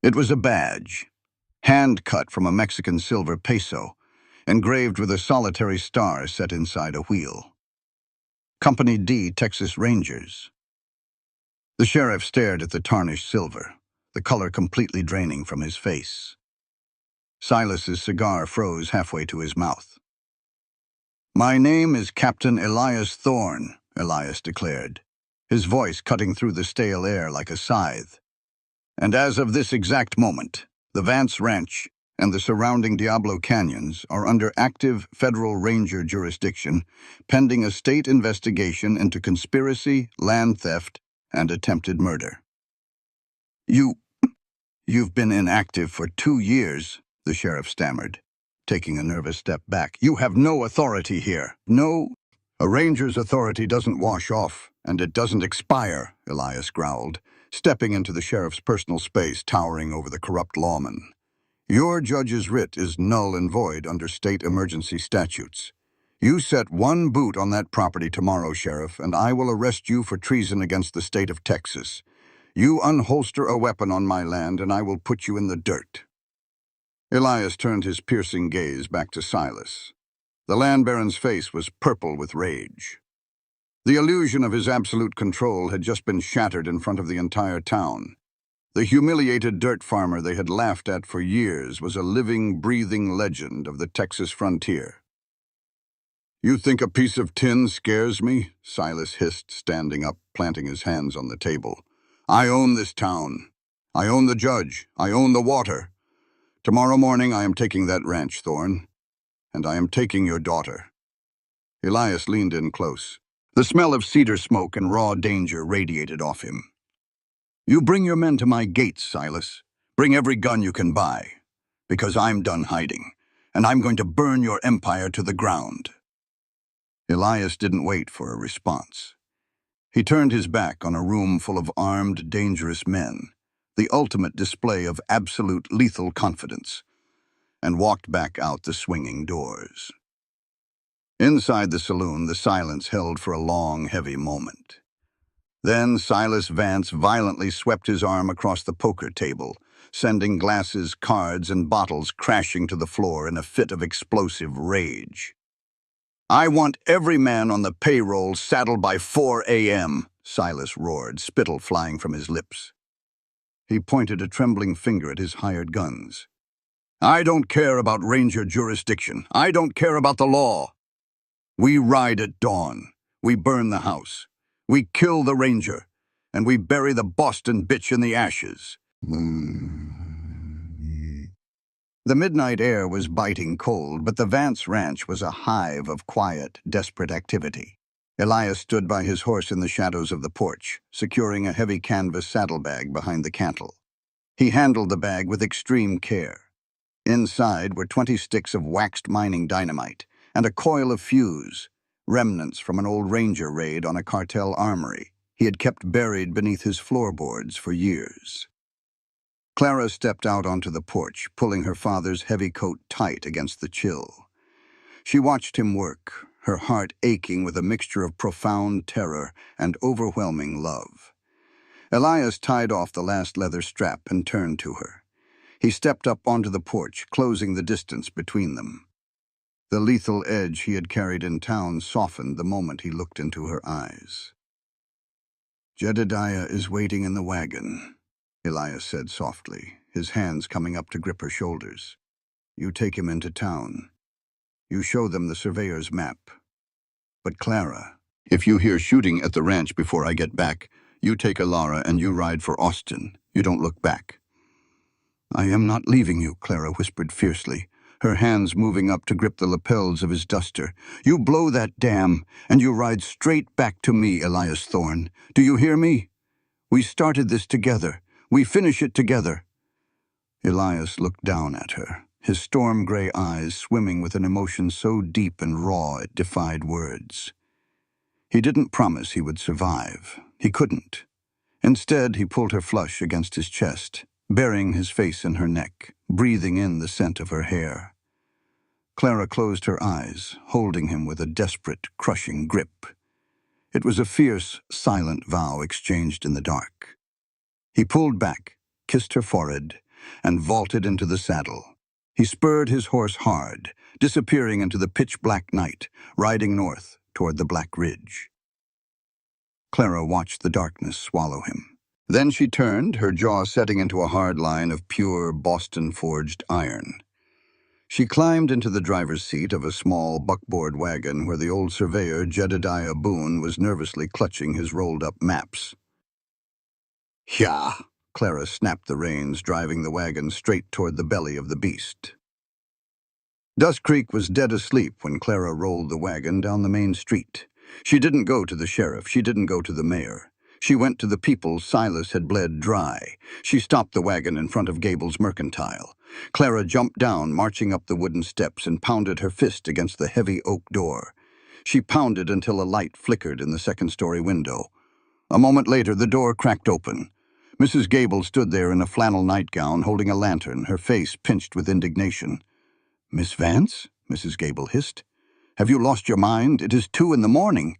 It was a badge, hand-cut from a Mexican silver peso, engraved with a solitary star set inside a wheel. Company D, Texas Rangers. The sheriff stared at the tarnished silver, the color completely draining from his face. Silas's cigar froze halfway to his mouth. "My name is Captain Elias Thorne," Elias declared, his voice cutting through the stale air like a scythe. "And as of this exact moment, the Vance Ranch and the surrounding Diablo Canyons are under active federal ranger jurisdiction, pending a state investigation into conspiracy, land theft, and attempted murder." You've been inactive for 2 years," the sheriff stammered, taking a nervous step back. "You have no authority here. No, a ranger's authority doesn't wash off, and it doesn't expire," Elias growled, stepping into the sheriff's personal space towering over the corrupt lawman. "Your judge's writ is null and void under state emergency statutes. You set one boot on that property tomorrow, Sheriff, and I will arrest you for treason against the state of Texas. You unholster a weapon on my land, and I will put you in the dirt." Elias turned his piercing gaze back to Silas. The land baron's face was purple with rage. The illusion of his absolute control had just been shattered in front of the entire town. The humiliated dirt farmer they had laughed at for years was a living, breathing legend of the Texas frontier. "You think a piece of tin scares me?" Silas hissed, standing up, planting his hands on the table. "I own this town. I own the judge. I own the water. Tomorrow morning I am taking that ranch, Thorne, and I am taking your daughter." Elias leaned in close. The smell of cedar smoke and raw danger radiated off him. "You bring your men to my gates, Silas. Bring every gun you can buy, because I'm done hiding, and I'm going to burn your empire to the ground." Elias didn't wait for a response. He turned his back on a room full of armed, dangerous men, the ultimate display of absolute lethal confidence, and walked back out the swinging doors. Inside the saloon, the silence held for a long, heavy moment. Then Silas Vance violently swept his arm across the poker table, sending glasses, cards, and bottles crashing to the floor in a fit of explosive rage. "I want every man on the payroll saddled by 4 a.m., Silas roared, spittle flying from his lips. He pointed a trembling finger at his hired guns. "I don't care about ranger jurisdiction. I don't care about the law. We ride at dawn. We burn the house. We kill the ranger. And we bury the Boston bitch in the ashes." The midnight air was biting cold, but the Vance Ranch was a hive of quiet, desperate activity. Elias stood by his horse in the shadows of the porch, securing a heavy canvas saddlebag behind the cantle. He handled the bag with extreme care. Inside were 20 sticks of waxed mining dynamite and a coil of fuse, remnants from an old ranger raid on a cartel armory he had kept buried beneath his floorboards for years. Clara stepped out onto the porch, pulling her father's heavy coat tight against the chill. She watched him work, her heart aching with a mixture of profound terror and overwhelming love. Elias tied off the last leather strap and turned to her. He stepped up onto the porch, closing the distance between them. The lethal edge he had carried in town softened the moment he looked into her eyes. "Jedediah is waiting in the wagon," Elias said softly, his hands coming up to grip her shoulders. "You take him into town. You show them the surveyor's map. But Clara, if you hear shooting at the ranch before I get back, you take Alara and you ride for Austin. You don't look back." "I am not leaving you," Clara whispered fiercely, her hands moving up to grip the lapels of his duster. "You blow that dam, and you ride straight back to me, Elias Thorne. Do you hear me? We started this together. We finish it together." Elias looked down at her, his storm-gray eyes swimming with an emotion so deep and raw it defied words. He didn't promise he would survive. He couldn't. Instead, he pulled her flush against his chest, burying his face in her neck, breathing in the scent of her hair. Clara closed her eyes, holding him with a desperate, crushing grip. It was a fierce, silent vow exchanged in the dark. He pulled back, kissed her forehead, and vaulted into the saddle. He spurred his horse hard, disappearing into the pitch-black night, riding north toward the Black Ridge. Clara watched the darkness swallow him. Then she turned, her jaw setting into a hard line of pure Boston-forged iron. She climbed into the driver's seat of a small buckboard wagon where the old surveyor, Jedediah Boone, was nervously clutching his rolled-up maps. "Yeah," Clara snapped the reins, driving the wagon straight toward the belly of the beast. Dust Creek was dead asleep when Clara rolled the wagon down the main street. She didn't go to the sheriff. She didn't go to the mayor. She went to the people Silas had bled dry. She stopped the wagon in front of Gable's Mercantile. Clara jumped down, marching up the wooden steps, and pounded her fist against the heavy oak door. She pounded until a light flickered in the second-story window. A moment later, the door cracked open. Mrs. Gable stood there in a flannel nightgown, holding a lantern, her face pinched with indignation. "Miss Vance?" Mrs. Gable hissed. "Have you lost your mind? It is 2 a.m.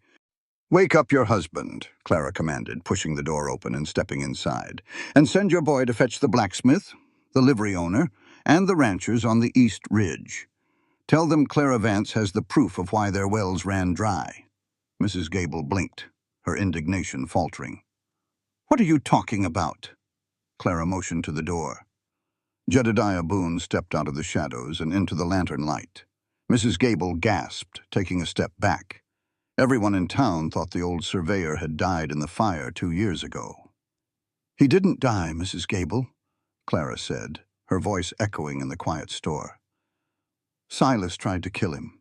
"Wake up your husband," Clara commanded, pushing the door open and stepping inside. "And send your boy to fetch the blacksmith, the livery owner, and the ranchers on the East Ridge. Tell them Clara Vance has the proof of why their wells ran dry." Mrs. Gable blinked, her indignation faltering. "What are you talking about?" Clara motioned to the door. Jedediah Boone stepped out of the shadows and into the lantern light. Mrs. Gable gasped, taking a step back. Everyone in town thought the old surveyor had died in the fire 2 years ago. "He didn't die, Mrs. Gable," Clara said, her voice echoing in the quiet store. "Silas tried to kill him,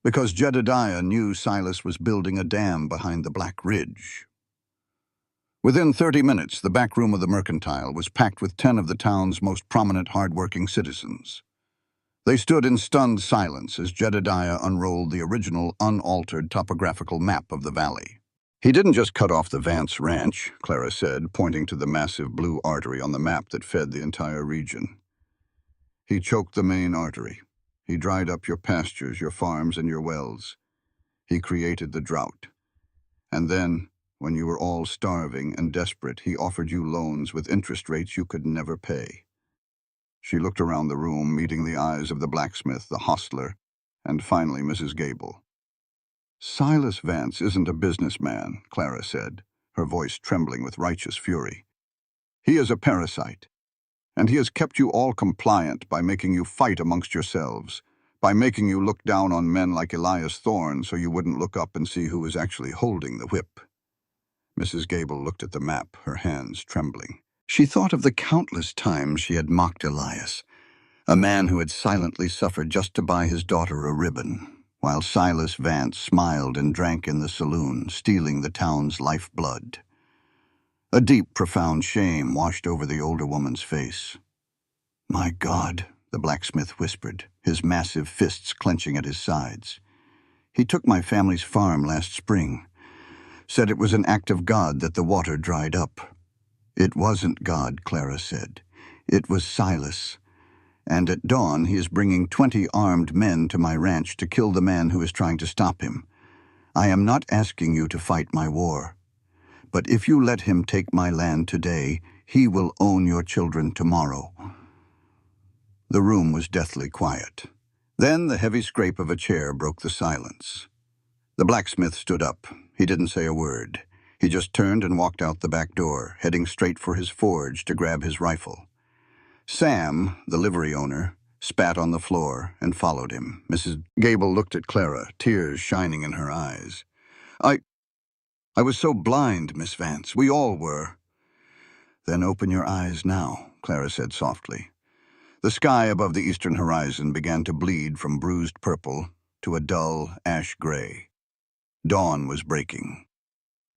because Jedediah knew Silas was building a dam behind the Black Ridge." Within 30 minutes, the back room of the Mercantile was packed with 10 of the town's most prominent, hard-working citizens. They stood in stunned silence as Jedediah unrolled the original, unaltered topographical map of the valley. "He didn't just cut off the Vance Ranch," Clara said, pointing to the massive blue artery on the map that fed the entire region. "He choked the main artery. He dried up your pastures, your farms, and your wells. He created the drought. And then, when you were all starving and desperate, he offered you loans with interest rates you could never pay." She looked around the room, meeting the eyes of the blacksmith, the hostler, and finally Mrs. Gable. "Silas Vance isn't a businessman," Clara said, her voice trembling with righteous fury. "He is a parasite, and he has kept you all compliant by making you fight amongst yourselves, by making you look down on men like Elias Thorne so you wouldn't look up and see who was actually holding the whip." Mrs. Gable looked at the map, her hands trembling. She thought of the countless times she had mocked Elias, a man who had silently suffered just to buy his daughter a ribbon, while Silas Vance smiled and drank in the saloon, stealing the town's lifeblood. A deep, profound shame washed over the older woman's face. "My God," the blacksmith whispered, his massive fists clenching at his sides. "He took my family's farm last spring. Said it was an act of God that the water dried up." "It wasn't God," Clara said. "It was Silas. And at dawn he is bringing 20 armed men to my ranch to kill the man who is trying to stop him. I am not asking you to fight my war. But if you let him take my land today, he will own your children tomorrow." The room was deathly quiet. Then the heavy scrape of a chair broke the silence. The blacksmith stood up. He didn't say a word. He just turned and walked out the back door, heading straight for his forge to grab his rifle. Sam, the livery owner, spat on the floor and followed him. Mrs. Gable looked at Clara, tears shining in her eyes. I was so blind, Miss Vance. We all were." "Then open your eyes now," Clara said softly. The sky above the eastern horizon began to bleed from bruised purple to a dull ash gray. Dawn was breaking.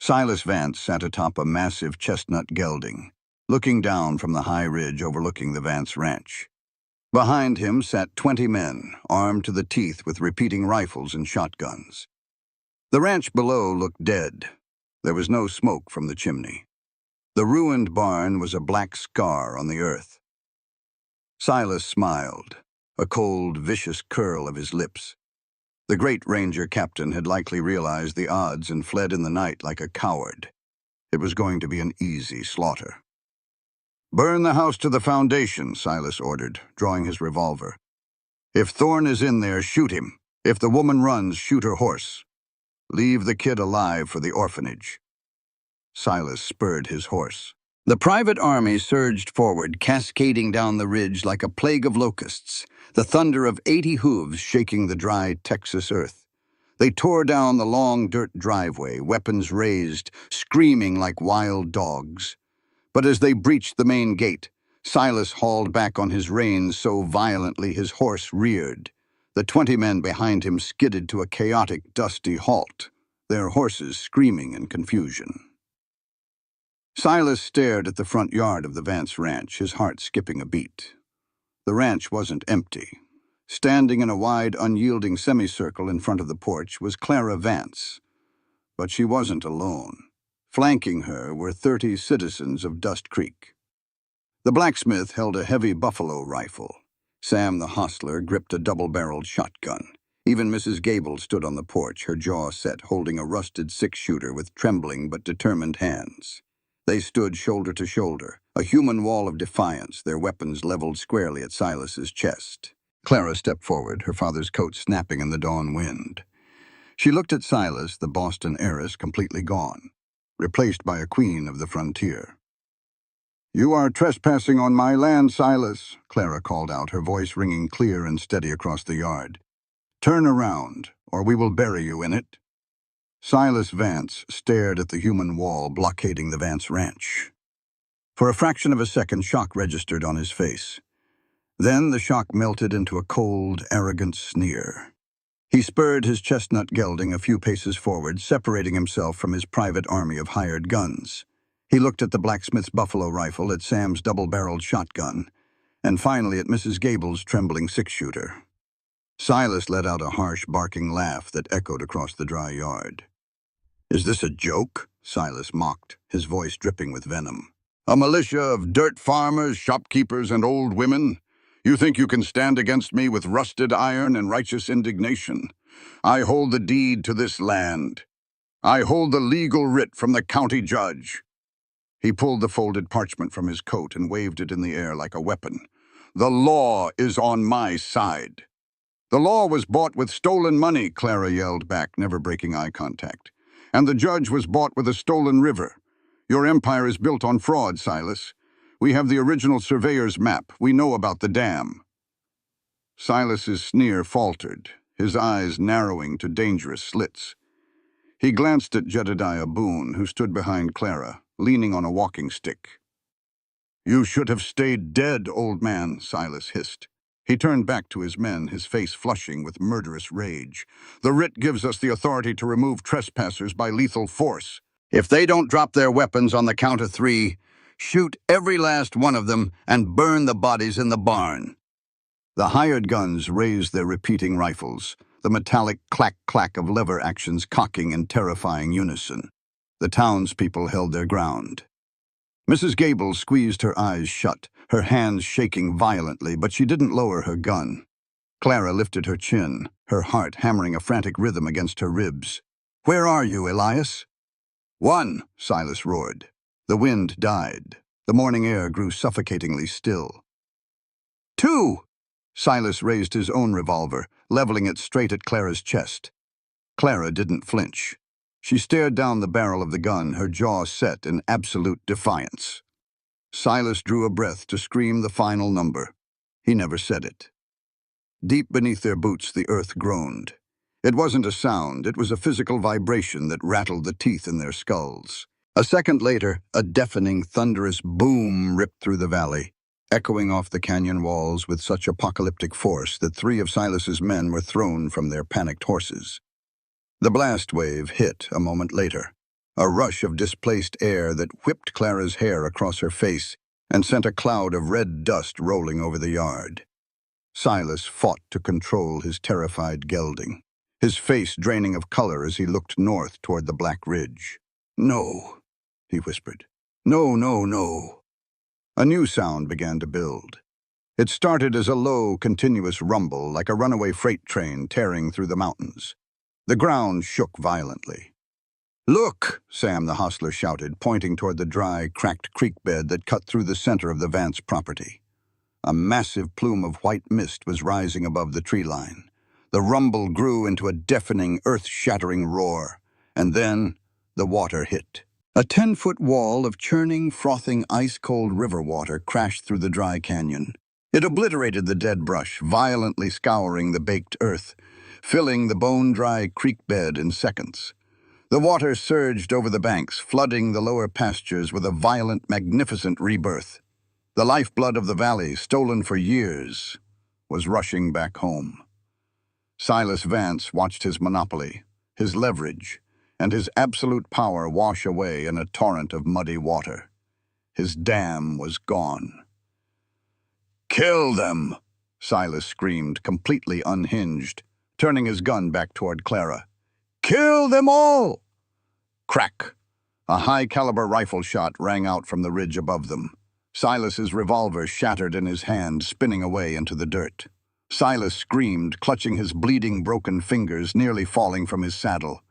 Silas Vance sat atop a massive chestnut gelding, looking down from the high ridge overlooking the Vance ranch. Behind him sat 20 men, armed to the teeth with repeating rifles and shotguns. The ranch below looked dead. There was no smoke from the chimney. The ruined barn was a black scar on the earth. Silas smiled, a cold, vicious curl of his lips. The great ranger captain had likely realized the odds and fled in the night like a coward. It was going to be an easy slaughter. "Burn the house to the foundation," Silas ordered, drawing his revolver. "If Thorne is in there, shoot him. If the woman runs, shoot her horse. Leave the kid alive for the orphanage." Silas spurred his horse. The private army surged forward, cascading down the ridge like a plague of locusts, the thunder of 80 hooves shaking the dry Texas earth. They tore down the long dirt driveway, weapons raised, screaming like wild dogs. But as they breached the main gate, Silas hauled back on his reins so violently his horse reared. The 20 men behind him skidded to a chaotic, dusty halt, their horses screaming in confusion. Silas stared at the front yard of the Vance ranch, his heart skipping a beat. The ranch wasn't empty. Standing in a wide, unyielding semicircle in front of the porch was Clara Vance. But she wasn't alone. Flanking her were 30 citizens of Dust Creek. The blacksmith held a heavy buffalo rifle. Sam the hostler gripped a double-barreled shotgun. Even Mrs. Gable stood on the porch, her jaw set, holding a rusted six-shooter with trembling but determined hands. They stood shoulder to shoulder, a human wall of defiance, their weapons leveled squarely at Silas's chest. Clara stepped forward, her father's coat snapping in the dawn wind. She looked at Silas, the Boston heiress, completely gone, replaced by a queen of the frontier. "You are trespassing on my land, Silas," Clara called out, her voice ringing clear and steady across the yard. "Turn around, or we will bury you in it." Silas Vance stared at the human wall blockading the Vance ranch. For a fraction of a second, shock registered on his face. Then the shock melted into a cold, arrogant sneer. He spurred his chestnut gelding a few paces forward, separating himself from his private army of hired guns. He looked at the blacksmith's buffalo rifle, at Sam's double-barreled shotgun, and finally at Mrs. Gable's trembling six-shooter. Silas let out a harsh, barking laugh that echoed across the dry yard. "Is this a joke?" Silas mocked, his voice dripping with venom. "A militia of dirt farmers, shopkeepers, and old women? You think you can stand against me with rusted iron and righteous indignation? I hold the deed to this land. I hold the legal writ from the county judge." He pulled the folded parchment from his coat and waved it in the air like a weapon. "The law is on my side." "The law was bought with stolen money," Clara yelled back, never breaking eye contact. "And the judge was bought with a stolen river. Your empire is built on fraud, Silas. We have the original surveyor's map. We know about the dam." Silas's sneer faltered, his eyes narrowing to dangerous slits. He glanced at Jedediah Boone, who stood behind Clara, leaning on a walking stick. "You should have stayed dead, old man," Silas hissed. He turned back to his men, his face flushing with murderous rage. "The writ gives us the authority to remove trespassers by lethal force. If they don't drop their weapons on the count of 3, shoot every last one of them and burn the bodies in the barn." The hired guns raised their repeating rifles, the metallic clack-clack of lever actions cocking in terrifying unison. The townspeople held their ground. Mrs. Gable squeezed her eyes shut, her hands shaking violently, but she didn't lower her gun. Clara lifted her chin, her heart hammering a frantic rhythm against her ribs. "Where are you, Elias?" "One," Silas roared. The wind died. The morning air grew suffocatingly still. "Two!" Silas raised his own revolver, leveling it straight at Clara's chest. Clara didn't flinch. She stared down the barrel of the gun, her jaw set in absolute defiance. Silas drew a breath to scream the final number. He never said it. Deep beneath their boots, the earth groaned. It wasn't a sound, it was a physical vibration that rattled the teeth in their skulls. A second later, a deafening, thunderous boom ripped through the valley, echoing off the canyon walls with such apocalyptic force that 3 of Silas's men were thrown from their panicked horses. The blast wave hit a moment later, a rush of displaced air that whipped Clara's hair across her face and sent a cloud of red dust rolling over the yard. Silas fought to control his terrified gelding, his face draining of color as he looked north toward the black ridge. "No," he whispered. "No, no, no." A new sound began to build. It started as a low, continuous rumble, like a runaway freight train tearing through the mountains. The ground shook violently. "Look!" Sam the hostler shouted, pointing toward the dry, cracked creek bed that cut through the center of the Vance property. A massive plume of white mist was rising above the tree line. The rumble grew into a deafening, earth-shattering roar, and then the water hit. A 10-foot wall of churning, frothing, ice-cold river water crashed through the dry canyon. It obliterated the dead brush, violently scouring the baked earth, filling the bone-dry creek bed in seconds. The water surged over the banks, flooding the lower pastures with a violent, magnificent rebirth. The lifeblood of the valley, stolen for years, was rushing back home. Silas Vance watched his monopoly, his leverage, and his absolute power wash away in a torrent of muddy water. His dam was gone. "Kill them!" Silas screamed, completely unhinged, turning his gun back toward Clara. "Kill them all!" Crack! A high-caliber rifle shot rang out from the ridge above them. Silas's revolver shattered in his hand, spinning away into the dirt. Silas screamed, clutching his bleeding, broken fingers, nearly falling from his saddle.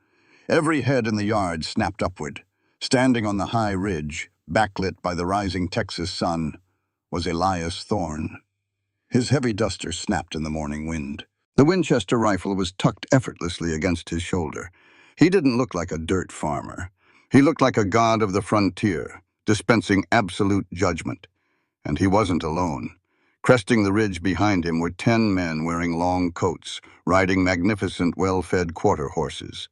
Every head in the yard snapped upward. Standing on the high ridge, backlit by the rising Texas sun, was Elias Thorne. His heavy duster snapped in the morning wind. The Winchester rifle was tucked effortlessly against his shoulder. He didn't look like a dirt farmer. He looked like a god of the frontier, dispensing absolute judgment. And he wasn't alone. Cresting the ridge behind him were 10 men wearing long coats, riding magnificent, well-fed quarter horses.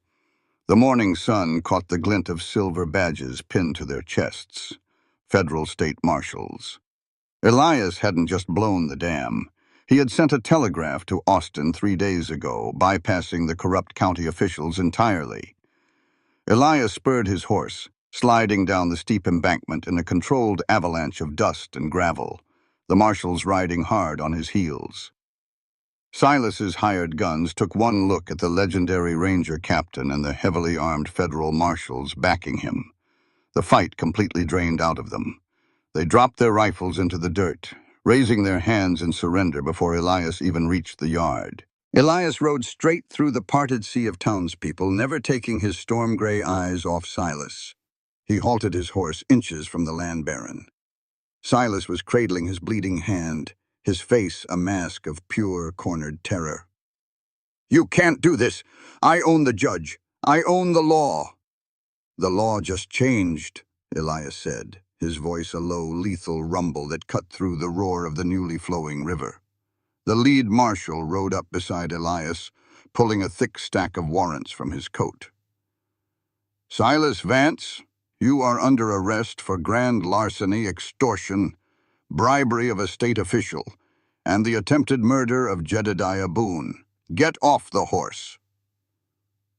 The morning sun caught the glint of silver badges pinned to their chests. Federal state marshals. Elias hadn't just blown the dam. He had sent a telegraph to Austin 3 days ago, bypassing the corrupt county officials entirely. Elias spurred his horse, sliding down the steep embankment in a controlled avalanche of dust and gravel, the marshals riding hard on his heels. Silas's hired guns took one look at the legendary ranger captain and the heavily armed federal marshals backing him. The fight completely drained out of them. They dropped their rifles into the dirt, raising their hands in surrender before Elias even reached the yard. Elias rode straight through the parted sea of townspeople, never taking his storm-gray eyes off Silas. He halted his horse inches from the land baron. Silas was cradling his bleeding hand, his face a mask of pure, cornered terror. "You can't do this! I own the judge! I own the law!" "The law just changed," Elias said, his voice a low, lethal rumble that cut through the roar of the newly flowing river. The lead marshal rode up beside Elias, pulling a thick stack of warrants from his coat. "Silas Vance, you are under arrest for grand larceny, extortion, bribery of a state official, and the attempted murder of Jedediah Boone. Get off the horse."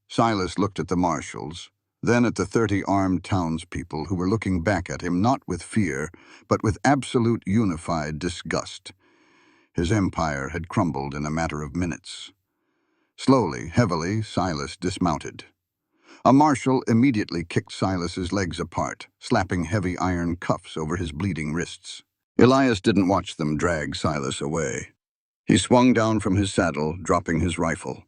Silas looked at the marshals, then at the 30 armed townspeople who were looking back at him not with fear, but with absolute unified disgust. His empire had crumbled in a matter of minutes. Slowly, heavily, Silas dismounted. A marshal immediately kicked Silas's legs apart, slapping heavy iron cuffs over his bleeding wrists. Elias didn't watch them drag Silas away. He swung down from his saddle, dropping his rifle.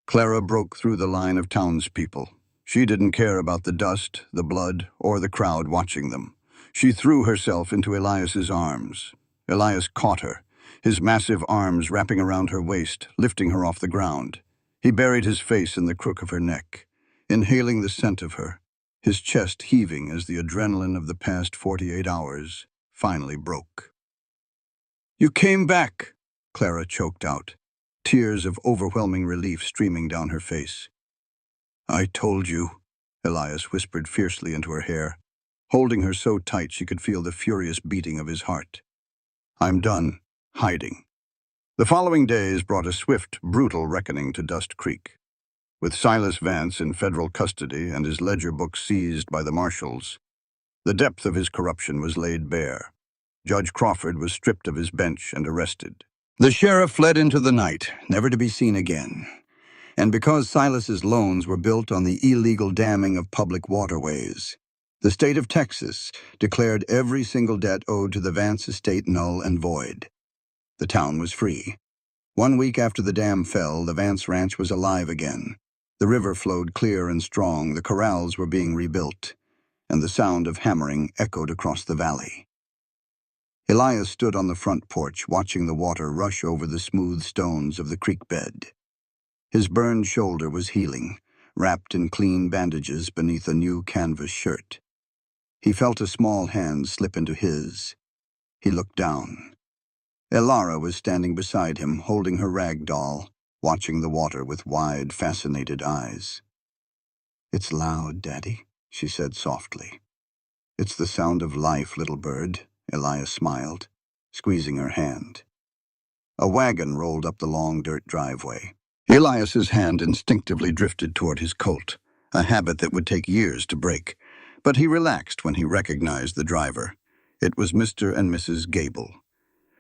Clara broke through the line of townspeople. She didn't care about the dust, the blood, or the crowd watching them. She threw herself into Elias's arms. Elias caught her, his massive arms wrapping around her waist, lifting her off the ground. He buried his face in the crook of her neck, inhaling the scent of her, his chest heaving as the adrenaline of the past 48 hours finally broke. "You came back," Clara choked out, tears of overwhelming relief streaming down her face. "I told you," Elias whispered fiercely into her hair, holding her so tight she could feel the furious beating of his heart. "I'm done hiding." The following days brought a swift, brutal reckoning to Dust Creek. With Silas Vance in federal custody and his ledger book seized by the marshals, the depth of his corruption was laid bare. Judge Crawford was stripped of his bench and arrested. The sheriff fled into the night, never to be seen again. And because Silas's loans were built on the illegal damming of public waterways, the state of Texas declared every single debt owed to the Vance estate null and void. The town was free. 1 week after the dam fell, the Vance Ranch was alive again. The river flowed clear and strong, the corrals were being rebuilt, and the sound of hammering echoed across the valley. Elias stood on the front porch, watching the water rush over the smooth stones of the creek bed. His burned shoulder was healing, wrapped in clean bandages beneath a new canvas shirt. He felt a small hand slip into his. He looked down. Elara was standing beside him, holding her rag doll, watching the water with wide, fascinated eyes. "It's loud, Daddy," she said softly. "It's the sound of life, little bird," Elias smiled, squeezing her hand. A wagon rolled up the long dirt driveway. Elias's hand instinctively drifted toward his Colt, a habit that would take years to break, but he relaxed when he recognized the driver. It was Mr. and Mrs. Gable.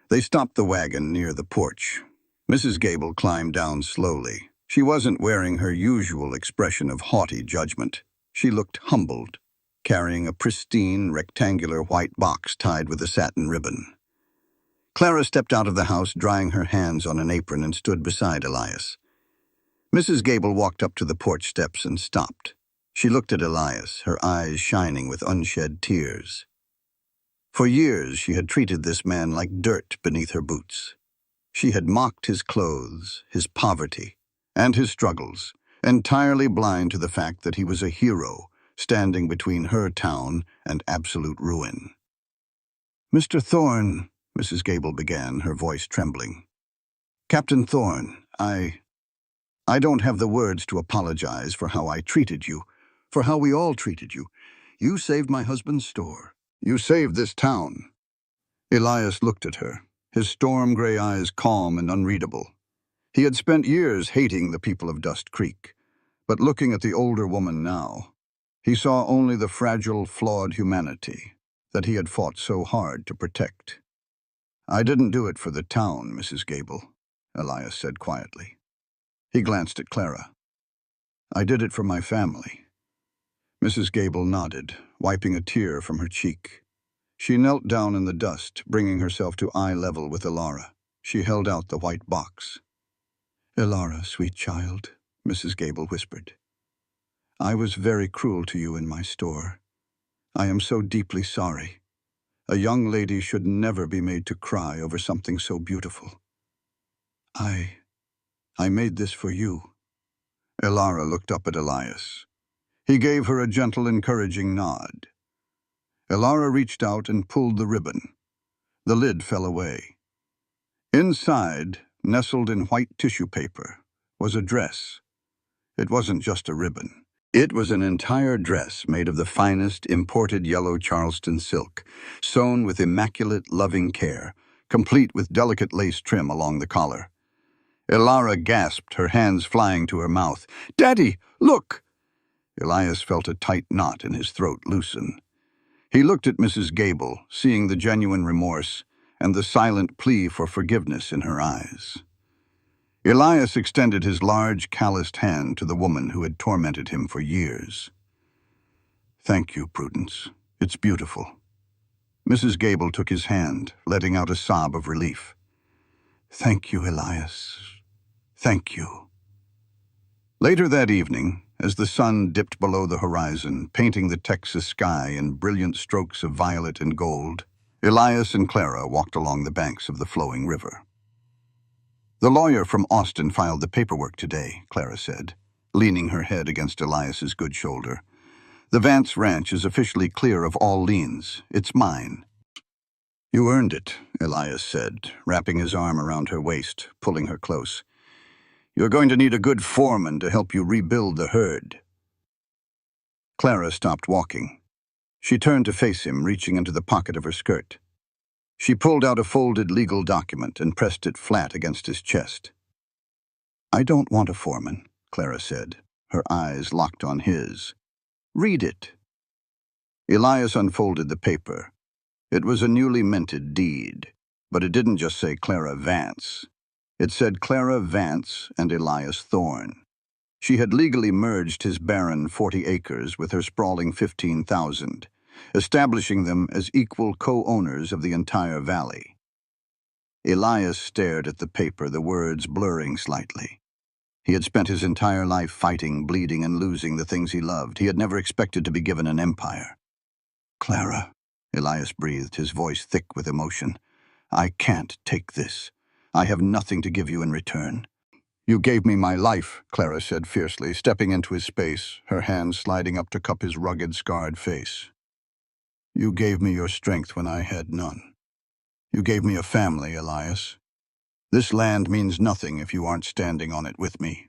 They stopped the wagon near the porch. Mrs. Gable climbed down slowly. She wasn't wearing her usual expression of haughty judgment. She looked humbled, carrying a pristine, rectangular white box tied with a satin ribbon. Clara stepped out of the house, drying her hands on an apron, and stood beside Elias. Mrs. Gable walked up to the porch steps and stopped. She looked at Elias, her eyes shining with unshed tears. For years she had treated this man like dirt beneath her boots. She had mocked his clothes, his poverty, and his struggles, entirely blind to the fact that he was a hero, standing between her town and absolute ruin. "Mr. Thorne," Mrs. Gable began, her voice trembling. "Captain Thorne, I don't have the words to apologize for how I treated you, for how we all treated you. You saved my husband's store. You saved this town." Elias looked at her, his storm-gray eyes calm and unreadable. He had spent years hating the people of Dust Creek, but looking at the older woman now, he saw only the fragile, flawed humanity that he had fought so hard to protect. "I didn't do it for the town, Mrs. Gable," Elias said quietly. He glanced at Clara. "I did it for my family." Mrs. Gable nodded, wiping a tear from her cheek. She knelt down in the dust, bringing herself to eye level with Elara. She held out the white box. "Elara, sweet child," Mrs. Gable whispered. "I was very cruel to you in my store. I am so deeply sorry. A young lady should never be made to cry over something so beautiful. I made this for you." Elara looked up at Elias. He gave her a gentle, encouraging nod. Elara reached out and pulled the ribbon. The lid fell away. Inside, nestled in white tissue paper, was a dress. It wasn't just a ribbon. It was an entire dress made of the finest imported yellow Charleston silk, sewn with immaculate, loving care, complete with delicate lace trim along the collar. Elara gasped, her hands flying to her mouth. "Daddy, look!" Elias felt a tight knot in his throat loosen. He looked at Mrs. Gable, seeing the genuine remorse, and the silent plea for forgiveness in her eyes. Elias extended his large, calloused hand to the woman who had tormented him for years. "Thank you, Prudence. It's beautiful." Mrs. Gable took his hand, letting out a sob of relief. "Thank you, Elias. Thank you." Later that evening, as the sun dipped below the horizon, painting the Texas sky in brilliant strokes of violet and gold, Elias and Clara walked along the banks of the flowing river. "The lawyer from Austin filed the paperwork today," Clara said, leaning her head against Elias's good shoulder. "The Vance Ranch is officially clear of all liens. It's mine." "You earned it," Elias said, wrapping his arm around her waist, pulling her close. "You're going to need a good foreman to help you rebuild the herd." Clara stopped walking. She turned to face him, reaching into the pocket of her skirt. She pulled out a folded legal document and pressed it flat against his chest. "I don't want a foreman," Clara said, her eyes locked on his. "Read it." Elias unfolded the paper. It was a newly minted deed, but it didn't just say Clara Vance. It said Clara Vance and Elias Thorne. She had legally merged his barren 40 acres with her sprawling 15,000, establishing them as equal co-owners of the entire valley. Elias stared at the paper, the words blurring slightly. He had spent his entire life fighting, bleeding, and losing the things he loved. He had never expected to be given an empire. "Clara," Elias breathed, his voice thick with emotion, "I can't take this. I have nothing to give you in return." "You gave me my life," Clara said fiercely, stepping into his space, her hands sliding up to cup his rugged, scarred face. "You gave me your strength when I had none. You gave me a family, Elias. This land means nothing if you aren't standing on it with me."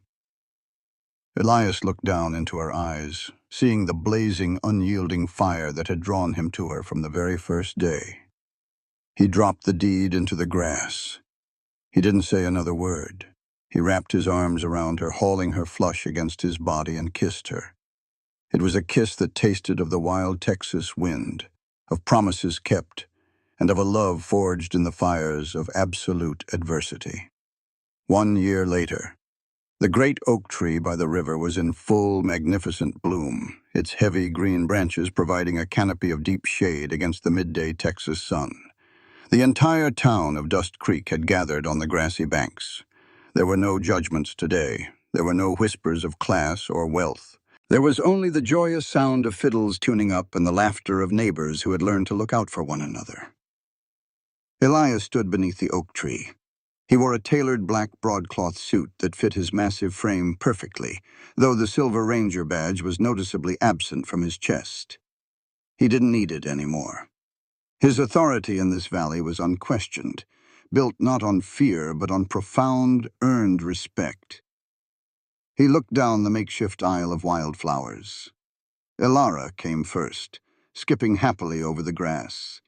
Elias looked down into her eyes, seeing the blazing, unyielding fire that had drawn him to her from the very first day. He dropped the deed into the grass. He didn't say another word. He wrapped his arms around her, hauling her flush against his body, and kissed her. It was a kiss that tasted of the wild Texas wind, of promises kept, and of a love forged in the fires of absolute adversity. 1 year later, the great oak tree by the river was in full, magnificent bloom, its heavy green branches providing a canopy of deep shade against the midday Texas sun. The entire town of Dust Creek had gathered on the grassy banks. There were no judgments today. There were no whispers of class or wealth. There was only the joyous sound of fiddles tuning up and the laughter of neighbors who had learned to look out for one another. Elias stood beneath the oak tree. He wore a tailored black broadcloth suit that fit his massive frame perfectly, though the silver ranger badge was noticeably absent from his chest. He didn't need it anymore. His authority in this valley was unquestioned, built not on fear but on profound, earned respect. He looked down the makeshift aisle of wildflowers. Elara came first, skipping happily over the grass.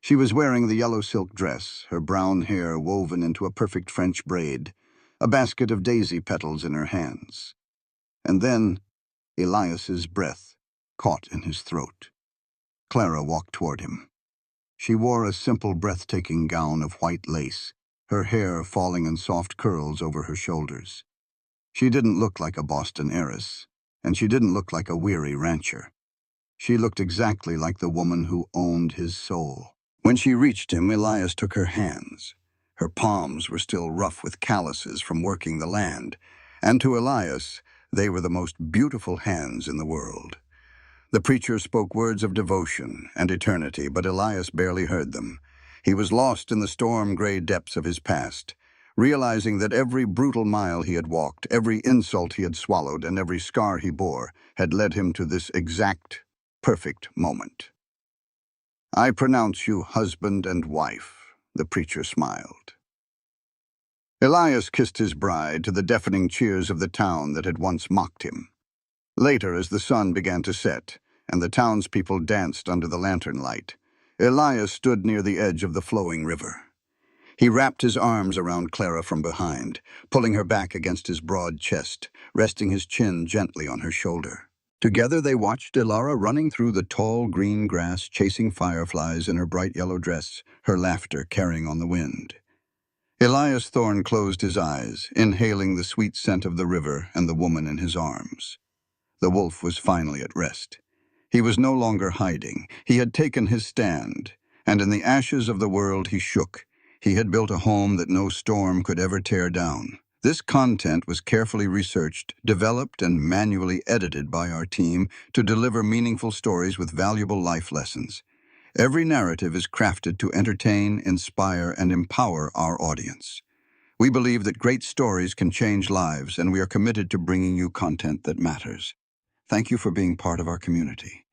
She was wearing the yellow silk dress, her brown hair woven into a perfect French braid, a basket of daisy petals in her hands. And then Elias's breath caught in his throat. Clara walked toward him. She wore a simple, breathtaking gown of white lace, her hair falling in soft curls over her shoulders. She didn't look like a Boston heiress, and she didn't look like a weary rancher. She looked exactly like the woman who owned his soul. When she reached him, Elias took her hands. Her palms were still rough with calluses from working the land, and to Elias, they were the most beautiful hands in the world. The preacher spoke words of devotion and eternity, but Elias barely heard them. He was lost in the storm-gray depths of his past, realizing that every brutal mile he had walked, every insult he had swallowed, and every scar he bore had led him to this exact, perfect moment. "I pronounce you husband and wife," the preacher smiled. Elias kissed his bride to the deafening cheers of the town that had once mocked him. Later, as the sun began to set, and the townspeople danced under the lantern light, Elias stood near the edge of the flowing river. He wrapped his arms around Clara from behind, pulling her back against his broad chest, resting his chin gently on her shoulder. Together they watched Ilara running through the tall green grass, chasing fireflies in her bright yellow dress, her laughter carrying on the wind. Elias Thorne closed his eyes, inhaling the sweet scent of the river and the woman in his arms. The wolf was finally at rest. He was no longer hiding. He had taken his stand, and in the ashes of the world he shook. He had built a home that no storm could ever tear down. This content was carefully researched, developed, and manually edited by our team to deliver meaningful stories with valuable life lessons. Every narrative is crafted to entertain, inspire, and empower our audience. We believe that great stories can change lives, and we are committed to bringing you content that matters. Thank you for being part of our community.